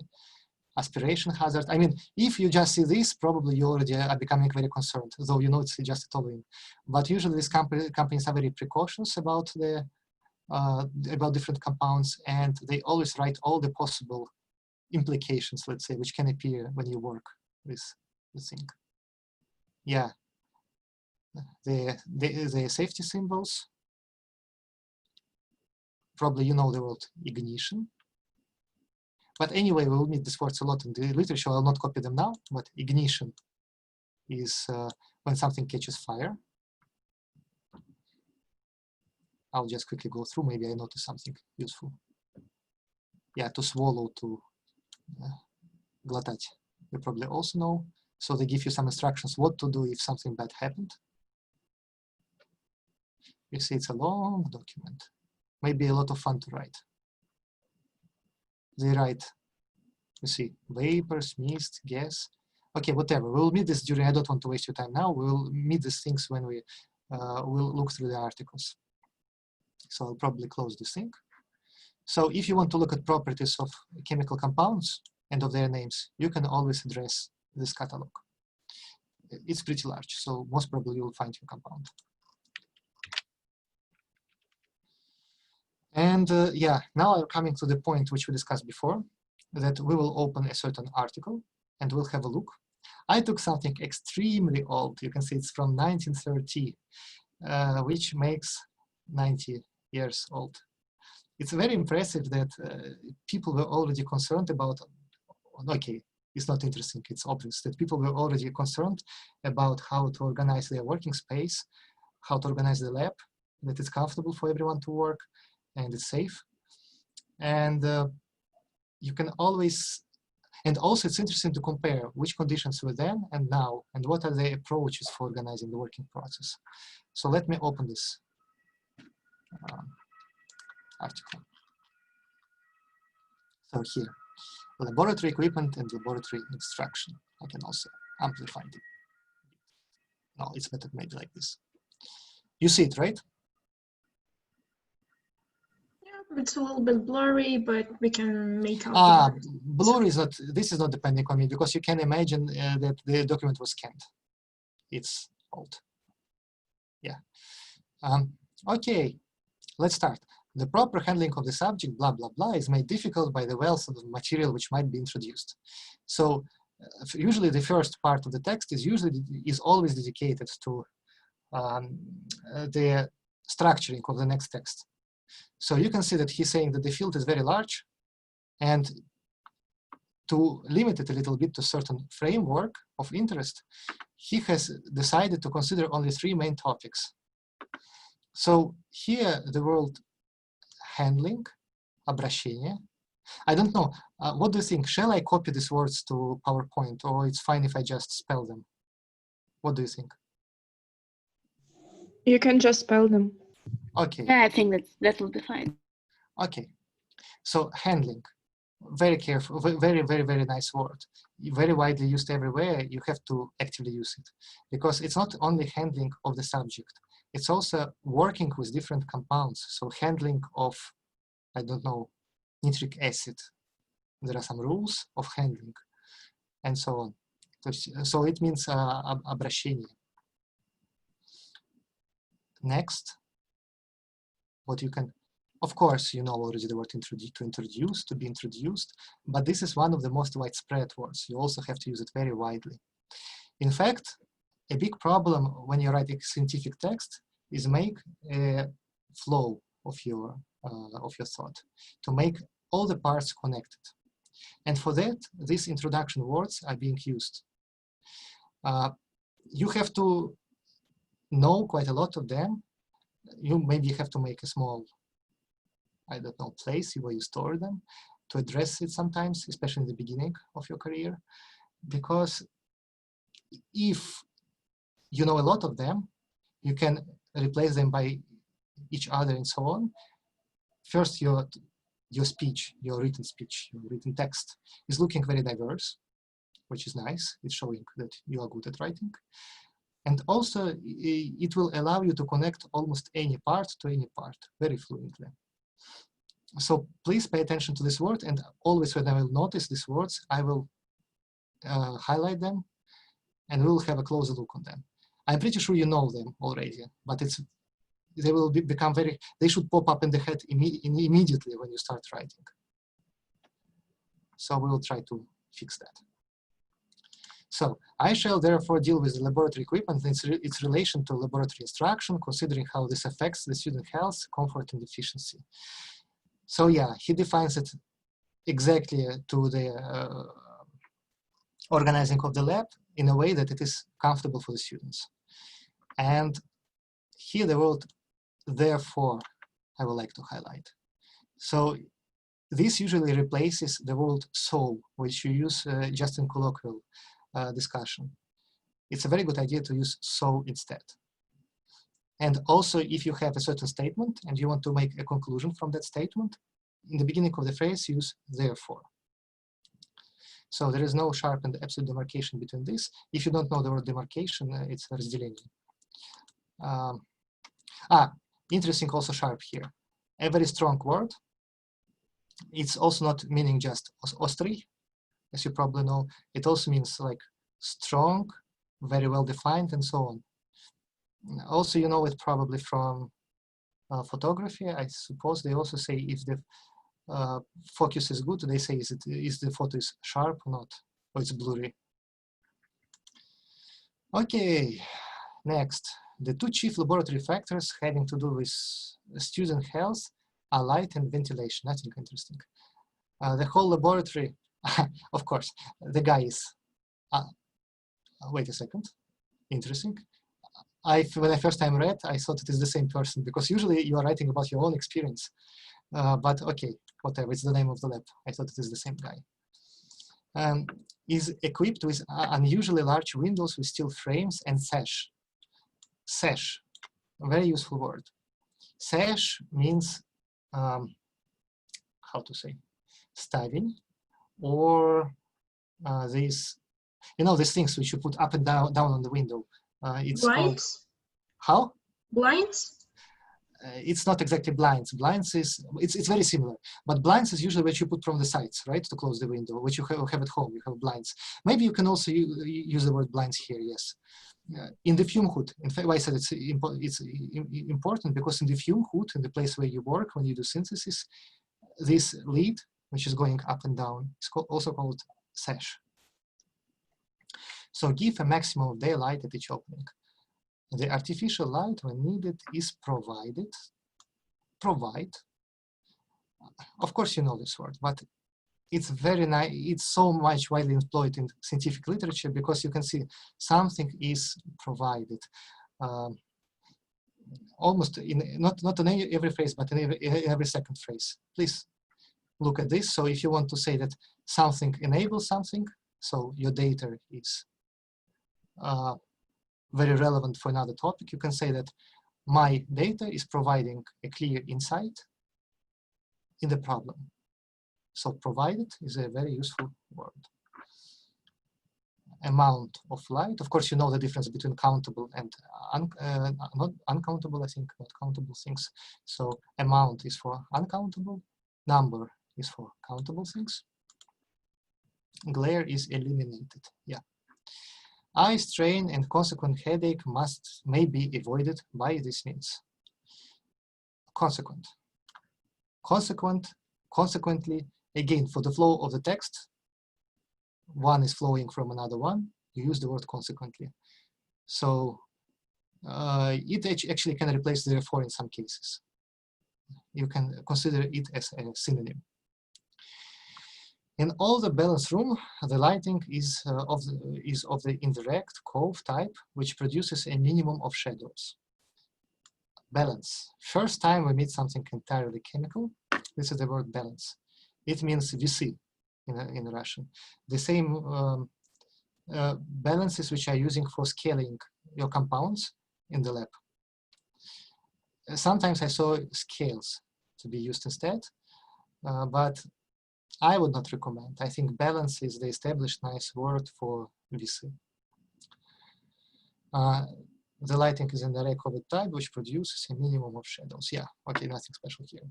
aspiration hazard. I mean, if you just see this, probably you already are becoming very concerned, though you know it's just a toluene. But usually these companies are very precautious about different compounds, and they always write all the possible implications, let's say, which can appear when you work with the thing. Yeah, the safety symbols. Probably you know the word ignition. But anyway, we will meet these words a lot in the literature. I'll not copy them now, but ignition is when something catches fire. I'll just quickly go through. Maybe I noticed something useful. Yeah, to swallow, to глотать. You probably also know. So they give you some instructions what to do if something bad happened. You see, it's a long document. Maybe a lot of fun to write. They write, you see, vapors, mist, gas. Okay, whatever. We'll meet this during, I don't want to waste your time now. We'll meet these things when we will look through the articles. So I'll probably close this thing. So if you want to look at properties of chemical compounds and of their names, you can always address this catalog. It's pretty large, so most probably you will find your compound. And And yeah, now I'm coming to the point which we discussed before, that we will open a certain article and we'll have a look. I took something extremely old. You can see it's from 1930, which makes 90 years old. It's very impressive that people were already concerned about, okay, it's not interesting, it's obvious that people were already concerned about how to organize their working space, how to organize the lab, that it's comfortable for everyone to work and it's safe. And you can always, and also it's interesting to compare which conditions were then and now, and what are the approaches for organizing the working process. So let me open this article. So here, laboratory equipment and laboratory instruction. I can also amplify it. No, it's better maybe like this. You see it, right? Yeah, it's a little bit blurry, but we can make out. Blurry is not, this is not depending on me, because you can imagine that the document was scanned. It's old. Yeah. Okay, let's start. The proper handling of the subject, blah, blah, blah, is made difficult by the wealth of material which might be introduced. So usually the first part of the text is always dedicated to the structuring of the next text. So you can see that he's saying that the field is very large, and to limit it a little bit to a certain framework of interest, he has decided to consider only 3 main topics. So here the word handling, обращение. I don't know, what do you think? Shall I copy these words to PowerPoint, or it's fine if I just spell them? What do you think? You can just spell them. Okay. Yeah, I think that will be fine. Okay. So handling, very careful, very, very, very nice word. Very widely used everywhere. You have to actively use it, because it's not only handling of the subject, it's also working with different compounds. So handling of, I don't know, nitric acid. There are some rules of handling and so on. So it means обращение. Next, what you can, of course, you know already the word to be introduced, but this is one of the most widespread words. You also have to use it very widely. In fact, a big problem when you write a scientific text is make a flow of your thought, to make all the parts connected. And for that, these introduction words are being used. You have to know quite a lot of them. You maybe have to make a small, I don't know, place where you store them to address it sometimes, especially in the beginning of your career. Because if you know a lot of them, you can replace them by each other and so on. First, your speech, your written text is looking very diverse, which is nice. It's showing that you are good at writing. And also, it will allow you to connect almost any part to any part very fluently. So please pay attention to this word, and always when I will notice these words, I will highlight them, and we will have a closer look on them. I'm pretty sure you know them already, but they will become they should pop up in the head immediately when you start writing. So we will try to fix that. So I shall therefore deal with the laboratory equipment and its relation to laboratory instruction, considering how this affects the student health, comfort, and efficiency. So yeah, he defines it exactly to the organizing of the lab in a way that it is comfortable for the students. And here the word therefore I would like to highlight. So this usually replaces the word so, which you use just in colloquial discussion. It's a very good idea to use so instead. And also, if you have a certain statement and you want to make a conclusion from that statement, in the beginning of the phrase, use therefore. So there is no sharp and absolute demarcation between this. If you don't know the word demarcation, it's разделение. Interesting also sharp here. A very strong word. It's also not meaning just ostrý, as you probably know. It also means like strong, very well defined, and so on. Also, you know it probably from photography, I suppose they also say if the focus is good, they say is the photo is sharp or not, or it's blurry. Okay, next. The two chief laboratory factors having to do with student health are light and ventilation. Nothing interesting. The whole laboratory, of course, the guy is, wait a second, interesting. When I first time read, I thought it is the same person, because usually you are writing about your own experience. But okay, whatever, it's the name of the lab. I thought it is the same guy. Is equipped with unusually large windows with steel frames and sash. Sash, a very useful word. Sash means, how to say, staving, or these, you know, these things which you put up and down on the window. It's Blinds? Called, how? Blinds? It's not exactly blinds. Blinds is, it's very similar, but blinds is usually what you put from the sides, right, to close the window, which you have at home. You have blinds. Maybe you can also use the word blinds here, yes. In the fume hood, in fact, why I said it's important, because in the fume hood, in the place where you work when you do synthesis, this lid, which is going up and down, is also called sash. So give a maximum of daylight at each opening. The artificial light, when needed, is provided. Provide. Of course, you know this word, but it's very nice. It's so much widely employed in scientific literature, because you can see something is provided. Almost in not in every phrase, but in every second phrase. Please look at this. So if you want to say that something enables something, so your data is very relevant for another topic, you can say that my data is providing a clear insight in the problem. So provided is a very useful word. Amount of light, of course, you know the difference between countable and not uncountable, I think, not countable things. So amount is for uncountable, number is for countable things. Glare is eliminated, yeah. Eye strain and consequent headache may be avoided by this means. Consequent. Consequently, again, for the flow of the text, one is flowing from another one, you use the word consequently. So it actually can replace the therefore in some cases. You can consider it as a synonym. In all the balance room, the lighting is of the indirect cove type, which produces a minimum of shadows. Balance. First time we meet something entirely chemical. This is the word balance. It means VC in Russian. The same balances which are using for scaling your compounds in the lab. Sometimes I saw scales to be used instead, but I would not recommend. I think balance is the established nice word for VC. The lighting is in the ray-covered type, which produces a minimum of shadows. Yeah, okay, nothing special here.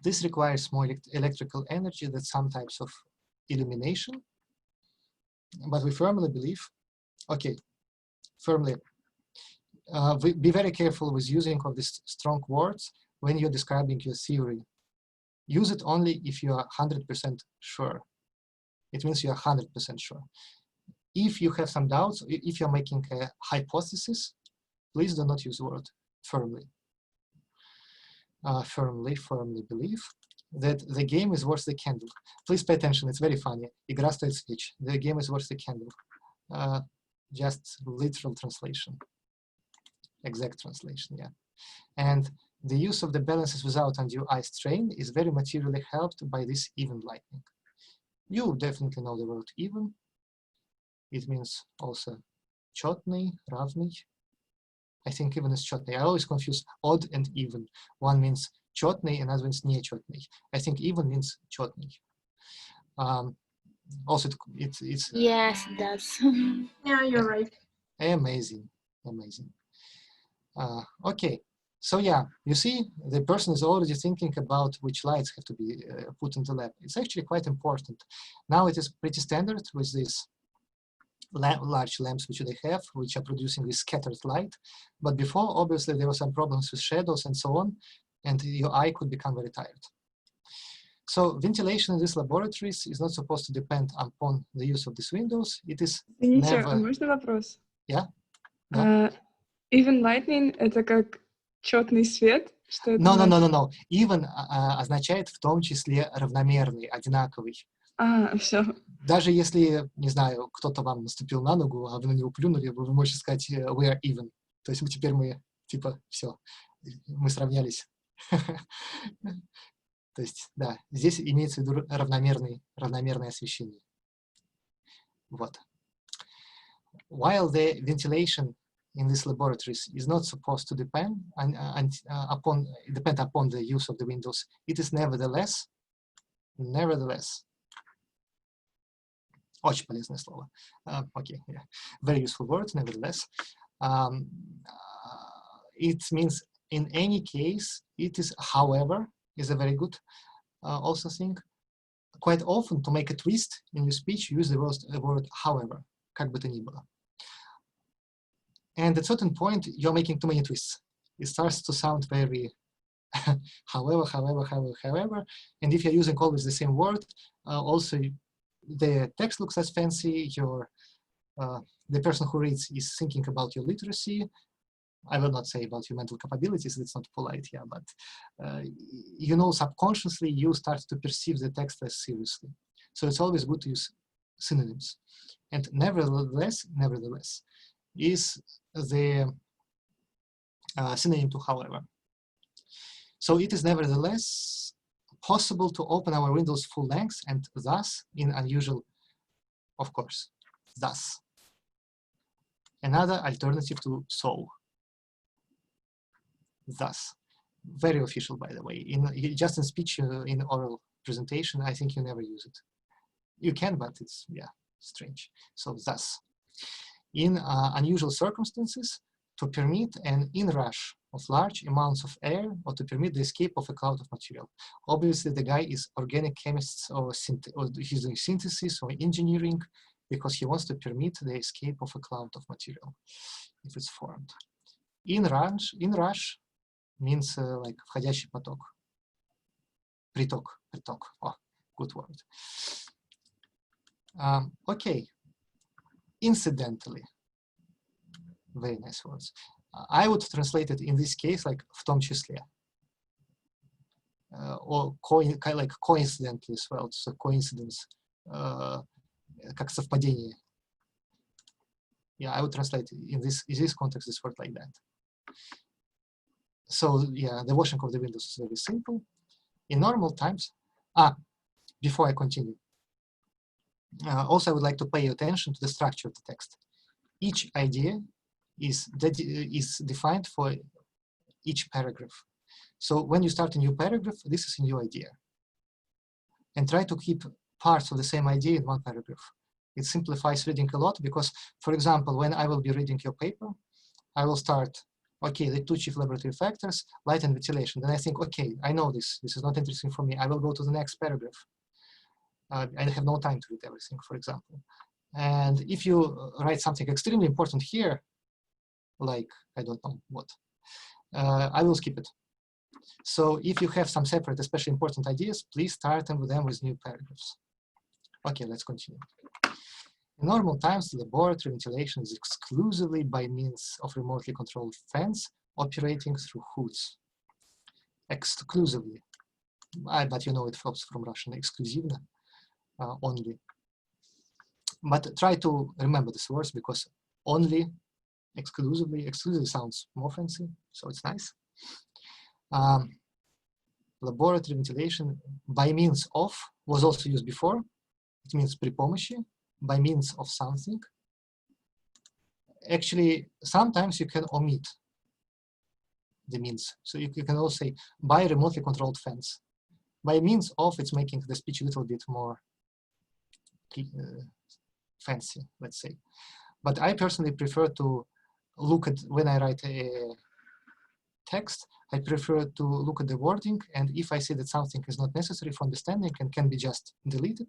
This requires more electrical energy than some types of illumination, but we firmly believe, okay, firmly, be very careful with using of these strong words when you're describing your theory. Use it only if you are 100% sure. It means you are 100% sure. If you have some doubts, if you're making a hypothesis, please do not use the word firmly. Firmly believe that the game is worth the candle. Please pay attention, it's very funny. Игра стоит свеч. The game is worth the candle. Just literal translation. Exact translation, yeah. And the use of the balances without undue eye strain is very materially helped by this even lighting. You definitely know the word even. It means also четный, равный. I think even is четный. I always confuse odd and even. One means четный, another means нечетный. I think even means четный. Also, it's yes, it does. Yeah, you're right. Amazing, amazing. Okay, so yeah, you see, the person is already thinking about which lights have to be put in the lab. It's actually quite important. Now it is pretty standard with this large lamps which they have, which are producing this scattered light. But before, obviously, there were some problems with shadows and so on, and your eye could become very tired. So ventilation in these laboratories is not supposed to depend upon the use of these windows. It is Извините, never... можно вопрос? Yeah? Да. Even lightning — это как четный свет? Что это No. Even означает в том числе равномерный, одинаковый. Все. Даже если, не знаю, кто-то вам наступил на ногу, а вы на него плюнули, вы можете сказать we are even. То есть теперь мы, типа, все, мы сравнялись. То есть, да, здесь имеется в виду равномерное освещение. Вот. While the ventilation in these laboratories is not supposed to depend upon the use of the windows, it is nevertheless, очень полезное слово. Okay, yeah. Very useful word, nevertheless. It means in any case, it is, however, is a very good also thing. Quite often, to make a twist in your speech, use the word however, как бы то ни было. And at a certain point, you're making too many twists. It starts to sound very however. And if you're using always the same word, also the text looks less fancy. The person who reads is thinking about your literacy. I will not say about your mental capabilities, it's not polite here, but you know, subconsciously you start to perceive the text less seriously. So it's always good to use synonyms. And nevertheless is the synonym to however. So it is nevertheless possible to open our windows full length and thus in unusual, of course, thus. Another alternative to so. Thus. Very official, by the way. Just in speech, in oral presentation, I think you never use it. You can, but it's, yeah, strange. So thus. In unusual circumstances, to permit an inrush of large amounts of air or to permit the escape of a cloud of material. Obviously, the guy is organic chemist or he's doing synthesis or engineering because he wants to permit the escape of a cloud of material if it's formed. Inrush means like входящий поток. Приток. Oh, good word. Okay. Incidentally. Very nice words. I would translate it in this case like в том числе. Or like coincidentally as well. So coincidence. Как совпадение. Yeah, I would translate in this context this word like that. So yeah, the washing of the windows is very simple. In normal times, before I continue, also I would like to pay attention to the structure of the text. Each idea is defined for each paragraph. So when you start a new paragraph, this is a new idea. And try to keep parts of the same idea in one paragraph. It simplifies reading a lot because, for example, when I will be reading your paper, I will start, okay, the two chief laboratory factors, light and ventilation. Then I think, okay, I know this. This is not interesting for me. I will go to the next paragraph. I have no time to read everything, for example. And if you write something extremely important here, like, I don't know what, I will skip it. So if you have some separate, especially important ideas, please start them with new paragraphs. Okay, let's continue. In normal times, the laboratory ventilation is exclusively by means of remotely controlled fans operating through hoods. Exclusively. But you know it flows from Russian, exclusivно, only. But try to remember these words because only, exclusively sounds more fancy, so it's nice. Laboratory ventilation by means of was also used before. It means при помощи, by means of something. Actually, sometimes you can omit the means. So you can also say by remotely controlled fans. By means of, it's making the speech a little bit more fancy, let's say. But I personally prefer to look at, when I write a text, I prefer to look at the wording, and if I see that something is not necessary for understanding and can be just deleted,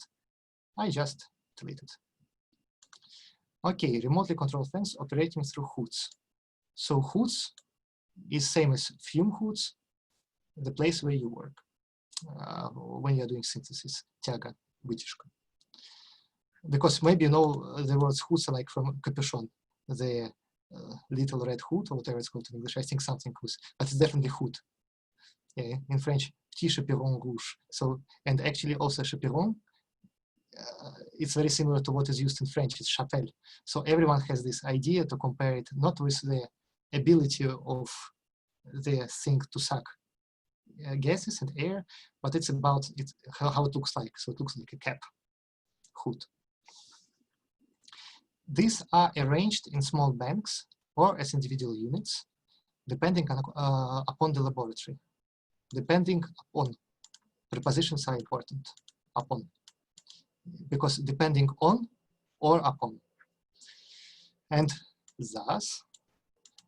I just delete it. Okay, remotely controlled fans operating through hoods. So hoods is same as fume hoods, the place where you work when you're doing synthesis, тяга, вытяжка. Because maybe you know the words hoods are like from capuchon, the little red hood, or whatever it's called in English. I think something hoods, but it's definitely hood. Yeah, in French, petit chaperon rouge. So, and actually also chaperon, it's very similar to what is used in French, it's chapelle. So everyone has this idea to compare it not with the ability of the thing to suck gases and air, but it's about how it looks like. So it looks like a cap, hood. These are arranged in small banks or as individual units, depending on, upon the laboratory. Depending on, prepositions are important, upon, because depending on or upon. And thus,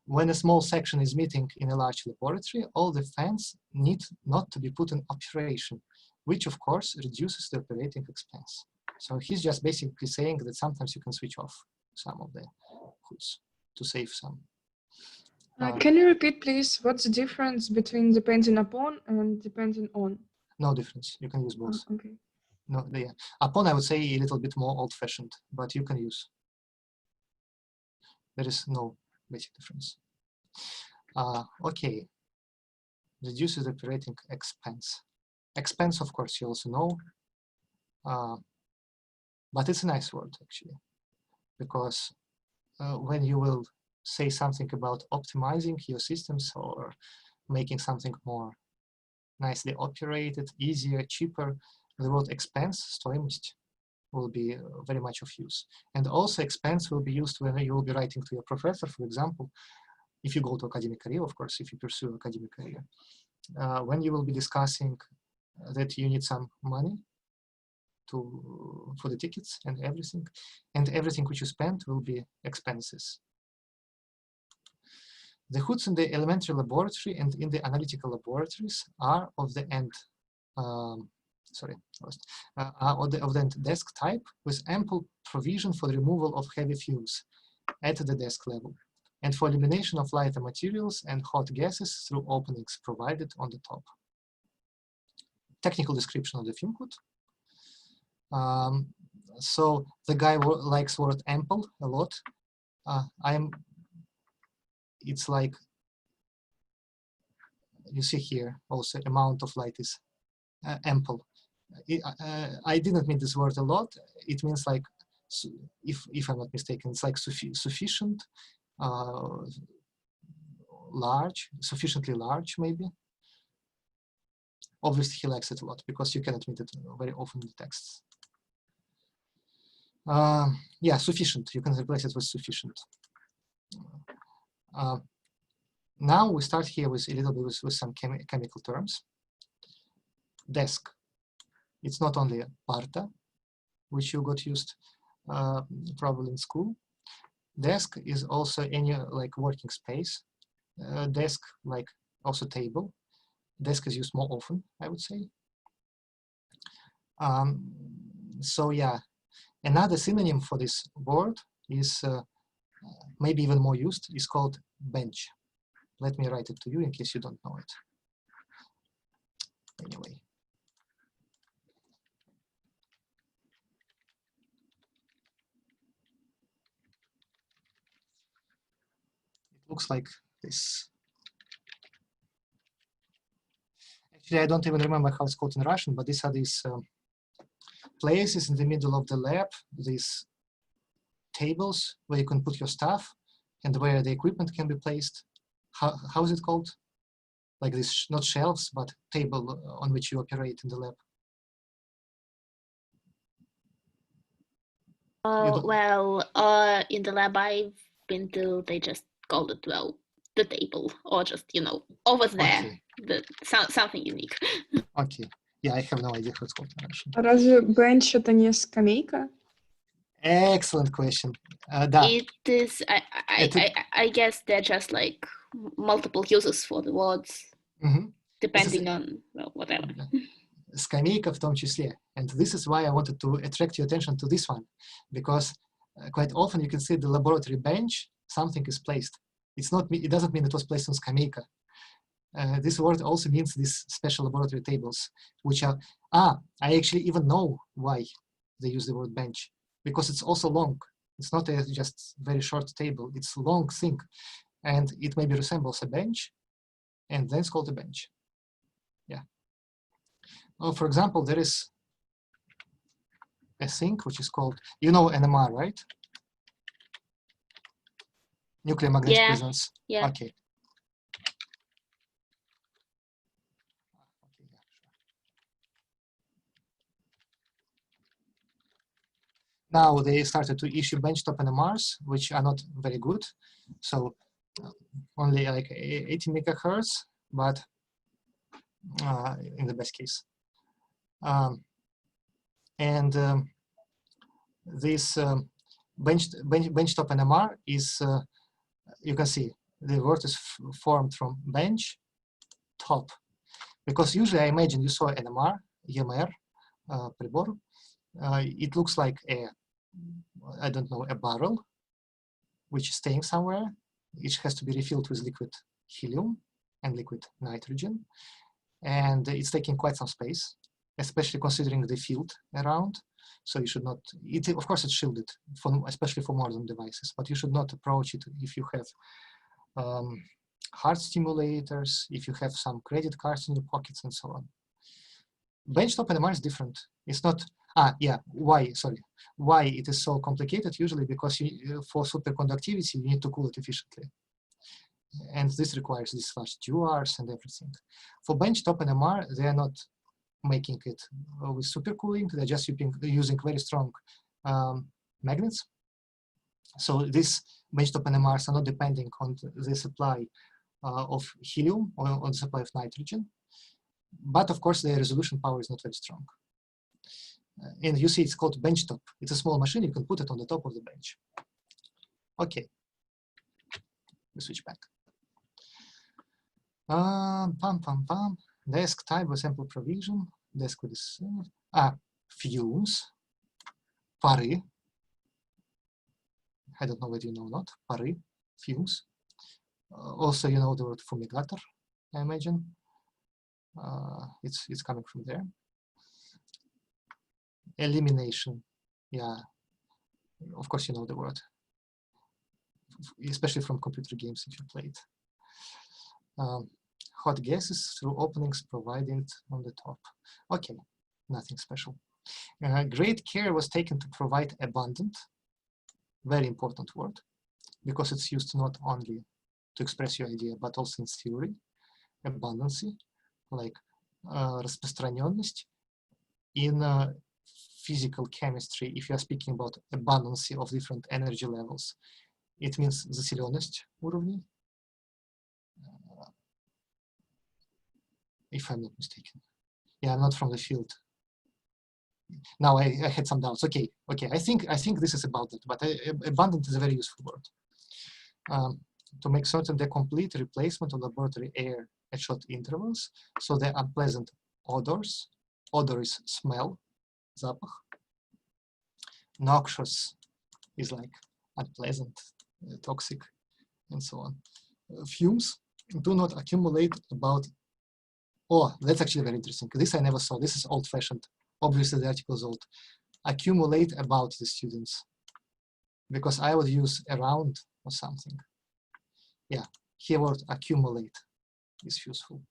when a small section is meeting in a large laboratory, all the fans need not to be put in operation, which of course reduces the operating expense. So he's just basically saying that sometimes you can switch off some of the hoods to save some. Can you repeat, please, what's the difference between depending upon and depending on? No difference. You can use both. Okay. No, yeah. Upon, I would say a little bit more old-fashioned, but you can use. There is no basic difference. Okay. Reduces the operating expense. Expense, of course, you also know, but it's a nice word actually, because when you will say something about optimizing your systems or making something more nicely operated, easier, cheaper, the word expense, стоимость, will be very much of use. And also expense will be used when you will be writing to your professor, for example, if you go to academic career, of course, if you pursue academic career, when you will be discussing that you need some money for the tickets and everything which you spend will be expenses. The hoods in the elementary laboratory and in the analytical laboratories are of the end, are of the end desk type with ample provision for the removal of heavy fumes at the desk level and for elimination of lighter materials and hot gases through openings provided on the top. Technical description of the fume hood. So the guy likes word ample a lot. It's like, you see here also amount of light is ample. I didn't mean this word a lot. It means like, if I'm not mistaken, it's like sufficient, large, sufficiently large maybe. Obviously he likes it a lot because you cannot meet it very often in the texts. Yeah, sufficient, you can replace it with sufficient. Now we start here with a little bit with some chemical terms. Desk. It's not only parta, which you got used probably in school. Desk is also any like working space. Desk like also table. Desk is used more often, I would say. So yeah, another synonym for this word is maybe even more used, is called bench. Let me write it to you in case you don't know it. Anyway. It looks like this. Actually, I don't even remember how it's called in Russian, but these are these places in the middle of the lab, these tables where you can put your stuff and where the equipment can be placed. How is it called? Like this, not shelves, but table on which you operate in the lab. Well, in the lab I've been to, they just called it, well, the table, or just, you know, over there, okay. Something unique. Okay. Yeah, I have no idea how it's called in Russian. Разве bench это не скамейка? Excellent question. Да. It is, I guess they're just like multiple uses for the words, depending on, well, whatever. Скамейка в том числе. And this is why I wanted to attract your attention to this one, because quite often you can see the laboratory bench, something is placed. It doesn't mean it was placed on Skameyka. This word also means these special laboratory tables, which are, I actually even know why they use the word bench, because it's also long. It's not a just very short table, it's a long thing. And it maybe resembles a bench, and then it's called a bench. Yeah. Well, for example, there is a thing which is called, you know, NMR, right? Nuclear magnetic resonance. Yeah. Okay. Now they started to issue benchtop NMRs, which are not very good. So only like 80 megahertz, but in the best case. This benchtop NMR is, you can see the word is formed from bench, top. Because usually I imagine you saw NMR, EMR, прибор. It looks like a, I don't know, a barrel, which is staying somewhere. It has to be refilled with liquid helium and liquid nitrogen. And it's taking quite some space, especially considering the field around. So you should not, of course it's shielded, especially for modern devices, but you should not approach it if you have heart stimulators, if you have some credit cards in your pockets and so on. Benchtop NMR is different. It's not, why it is so complicated? Usually because for superconductivity, you need to cool it efficiently. And this requires these large dewars and everything. For benchtop NMR, they are not making it with supercooling. They're just using very strong magnets. So these benchtop NMRs are not depending on the supply of helium or on the supply of nitrogen. But of course, the resolution power is not very strong. And you see it's called benchtop. It's a small machine, you can put it on the top of the bench. Okay, we switch back. Desk type with sample provision, desk with this, fumes, pары. I don't know whether you know or not, pары, fumes. Also, you know the word fumigator, I imagine. It's coming from there. Elimination, yeah, of course you know the word, especially from computer games if you played. Hot gases through openings provided on the top. Okay, nothing special. Great care was taken to provide abundant, very important word, because it's used not only to express your idea, but also in theory. Abundancy, like распространенность. In physical chemistry, if you are speaking about abundancy of different energy levels, it means заселенность уровней, if I'm not mistaken. Yeah, I'm not from the field. Now I had some doubts. Okay, I think this is about it, but abundant is a very useful word. To make certain the complete replacement of laboratory air at short intervals, so the unpleasant odors, odor is smell, запах. Noxious is like unpleasant, toxic, and so on. Fumes do not accumulate about, oh, that's actually very interesting. This I never saw. This is old-fashioned. Obviously, the article is old. Accumulate about the students, because I would use around or something. Yeah, keyword accumulate is useful.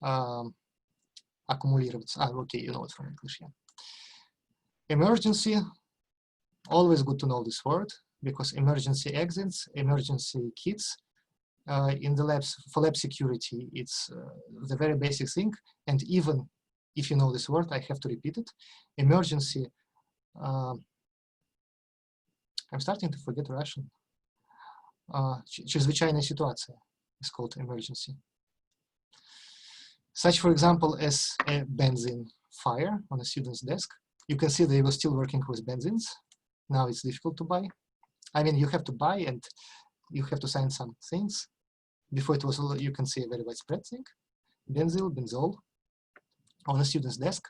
Аккумулироваться. Okay, you know it from English. Yeah. Emergency, always good to know this word, because emergency exits, emergency kits. In the labs, for lab security, it's the very basic thing. And even if you know this word, I have to repeat it. Emergency, I'm starting to forget Russian. Чрезвычайная ситуация is called emergency. Such, for example, as a benzene fire on a student's desk. You can see they were still working with benzenes. Now it's difficult to buy. I mean, you have to buy and you have to sign some things. Before it was, you can see a very widespread thing. Benzene, benzol on a student's desk.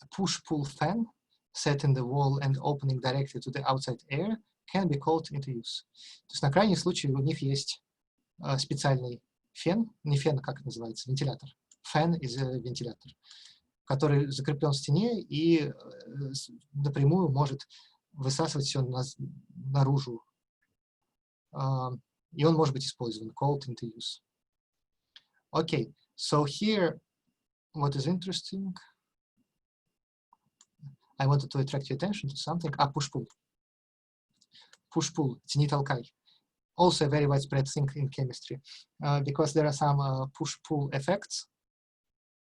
A push-pull fan. set in the wall and opening directly to the outside air can be called into use. То есть на крайний случай у них есть специальный фен, не фен, как это называется, вентилятор. Фен is вентилятор, который закреплен в стене и напрямую может высасывать все наружу. И он может быть использован, called into use. Okay, so here, what is interesting, I wanted to attract your attention to something. Push-pull. Push-pull, тяни-толкай. Also a very widespread thing in chemistry, because there are some push-pull effects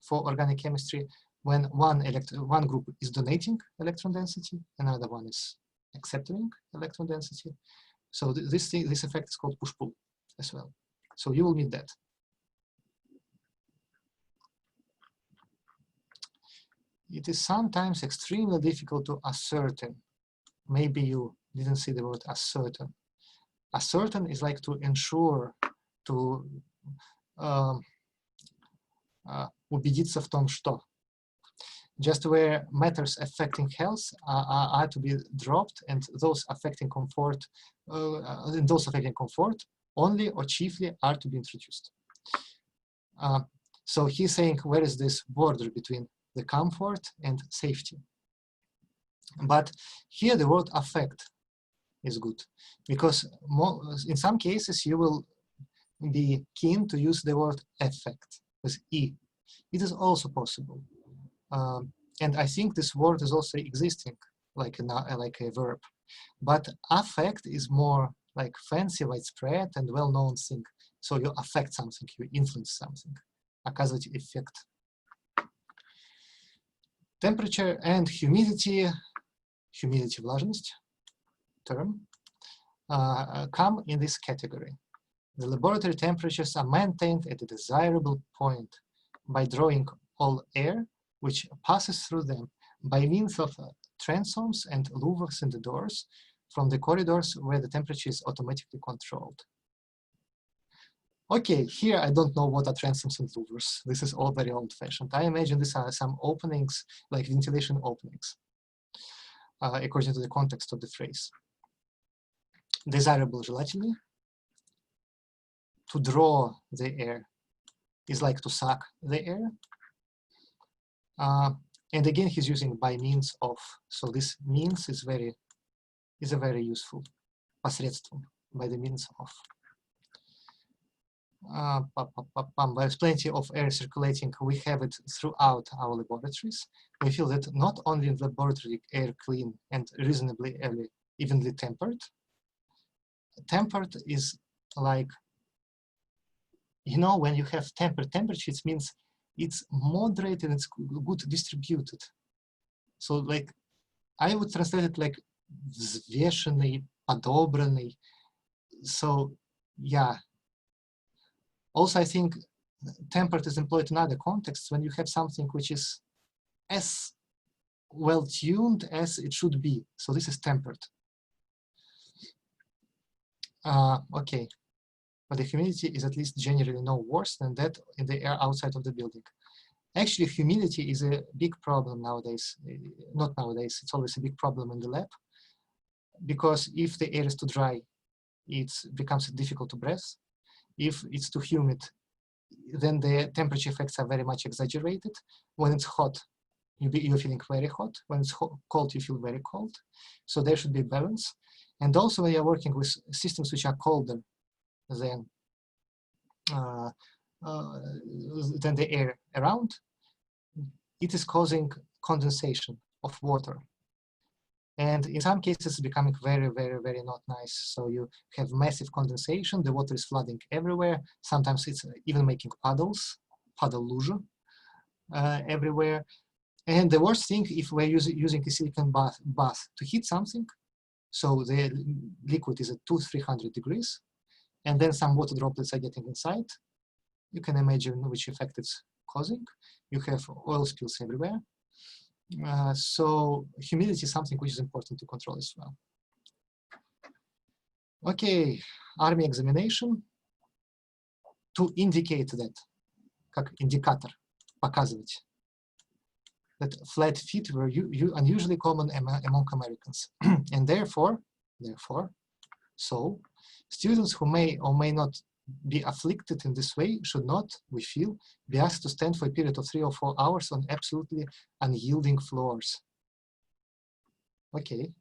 for organic chemistry when one group is donating electron density, another one is accepting electron density. So this effect is called push-pull as well. So you will need that. It is sometimes extremely difficult to ascertain. Maybe you didn't see the word ascertain. Ascertain is like to ensure, to убедиться в том, что. Just where matters affecting health are to be dropped, and those affecting comfort, only or chiefly are to be introduced. So he's saying, where is this border between the comfort and safety? But here the word affect is good, because in some cases you will be keen to use the word effect with E. It is also possible. And I think this word is also existing like a verb. But affect is more like fancy, widespread, and well-known thing. So you affect something, you influence something. Оказывать эффект. Temperature and humidity, влажность, term, come in this category. The laboratory temperatures are maintained at a desirable point by drawing all air which passes through them by means of transoms and louvers in the doors from the corridors where the temperature is automatically controlled. Okay, here I don't know what are transoms and louvers. This is all very old-fashioned. I imagine these are some openings, like ventilation openings, according to the context of the phrase. Desirable, желательный. To draw the air is like to suck the air. And again, he's using by means of. So this means is a very useful посредством, by the means of. There's plenty of air circulating. We have it throughout our laboratories. We feel that not only in the laboratory air clean and reasonably evenly tempered. Tempered is like, you know, when you have tempered temperature, it means it's moderate and it's good distributed. So like, I would translate it like взвешенный, подобранный. So yeah. Also, I think tempered is employed in other contexts when you have something which is as well tuned as it should be. So this is tempered. Okay. But the humidity is at least generally no worse than that in the air outside of the building. Actually, humidity is a big problem nowadays. Not nowadays, it's always a big problem in the lab. Because if the air is too dry, it becomes difficult to breathe. If it's too humid, then the temperature effects are very much exaggerated. When it's hot, you're feeling very hot. When it's cold, you feel very cold. So there should be balance. And also when you're working with systems which are colder than the air around, it is causing condensation of water. And in some cases, it's becoming very, very, very not nice. So you have massive condensation, the water is flooding everywhere. Sometimes it's even making puddles, puddle лужа, everywhere. And the worst thing, if we're using a silicon bath to heat something, so the liquid is at 200-300 degrees, and then some water droplets are getting inside. You can imagine which effect it's causing. You have oil spills everywhere. So humidity is something which is important to control as well. Okay, army examination. To indicate that, как индикатор, показывать. that flat feet were unusually common among Americans. And therefore, so students who may or may not be afflicted in this way should not, we feel, be asked to stand for a period of 3 or 4 hours on absolutely unyielding floors. Okay.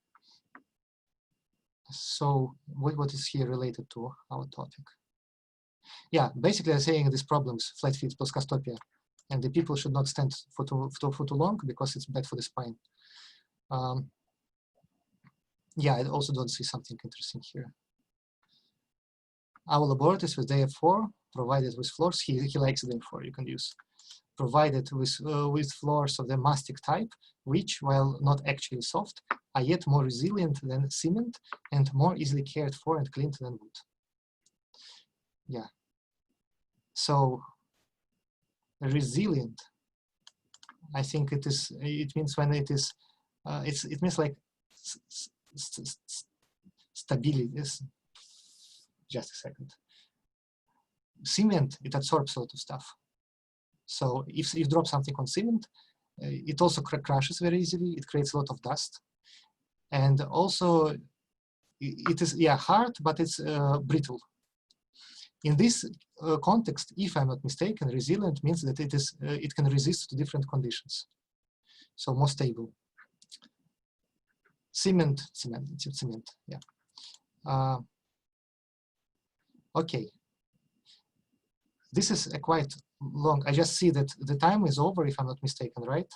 So what is here related to our topic? Yeah, basically I'm saying these problems, flat feet, ploscostopia, and the people should not stand for too long because it's bad for the spine. Yeah, I also don't see something interesting here. Our laboratories with DF4 provided with floors, he likes DF4, you can use, provided with floors of the mastic type, which, while not actually soft, are yet more resilient than cement and more easily cared for and cleaned than wood. Yeah. So resilient, I think it means when it is, it means like stability. Just a second. Cement, it absorbs a lot of stuff. So if you drop something on cement, it also crashes very easily. It creates a lot of dust. And also it is, yeah, hard, but it's brittle. In this context, if I'm not mistaken, resilient means that it can resist to different conditions. So more stable. Cement, yeah. Okay. This is a quite long, I just see that the time is over if I'm not mistaken, right?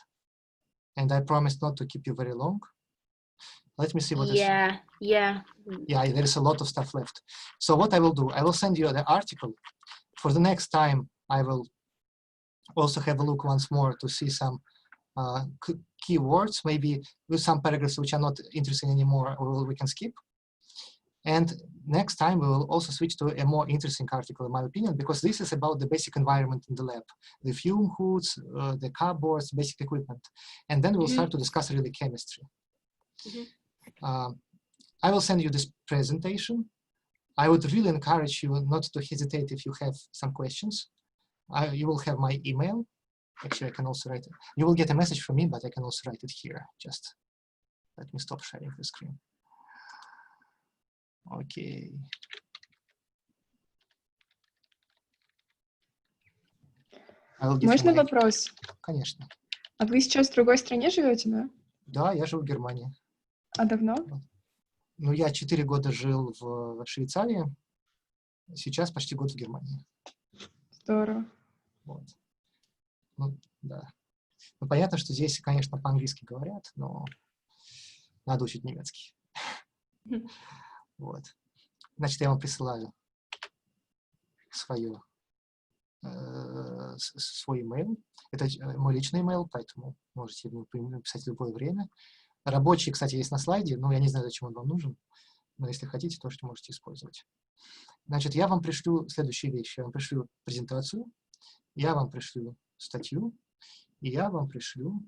And I promised not to keep you very long. Let me see what Yeah, yeah, there is a lot of stuff left. So what I will do, I will send you the article. For the next time, I will also have a look once more to see some keywords, maybe with some paragraphs which are not interesting anymore, or we can skip. And next time we will also switch to a more interesting article, in my opinion, because this is about the basic environment in the lab, the fume hoods, the cupboards, basic equipment. And then we'll start to discuss really chemistry. I will send you this presentation. I would really encourage you not to hesitate if you have some questions. You will have my email. Actually, I can also write it. You will get a message from me, but I can also write it here. Just let me stop sharing the screen. Okay. Можно вопрос? Конечно. А вы сейчас в другой стране живете, да? Да, я живу в Германии. А давно? Ну, я 4 года жил в Швейцарии, сейчас почти год в Германии. Здорово. Вот. Ну, да. Ну, понятно, что здесь, конечно, по-английски говорят, но надо учить немецкий. Вот. Значит, я вам присылаю свой email. Это мой личный email, поэтому можете его написать в любое время. Рабочий, кстати, есть на слайде, но я не знаю, зачем он вам нужен, но если хотите, то что можете использовать. Значит, я вам пришлю следующие вещи. Я вам пришлю презентацию, я вам пришлю статью, и я вам пришлю,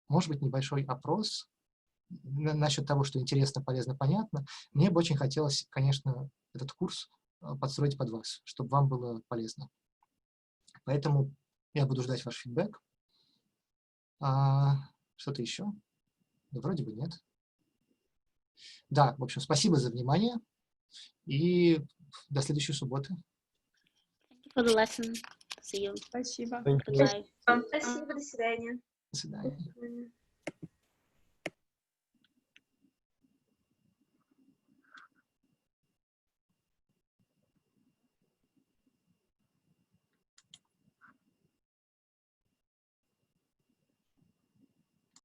может быть, небольшой опрос насчет того, что интересно, полезно, понятно. Мне бы очень хотелось, конечно, этот курс подстроить под вас, чтобы вам было полезно. Поэтому я буду ждать ваш фидбэк. Что-то еще? Да, вроде бы нет. Да, в общем, спасибо за внимание и до следующей субботы. For the lesson. See you. Спасибо. Goodbye. Спасибо, до свидания. До свидания.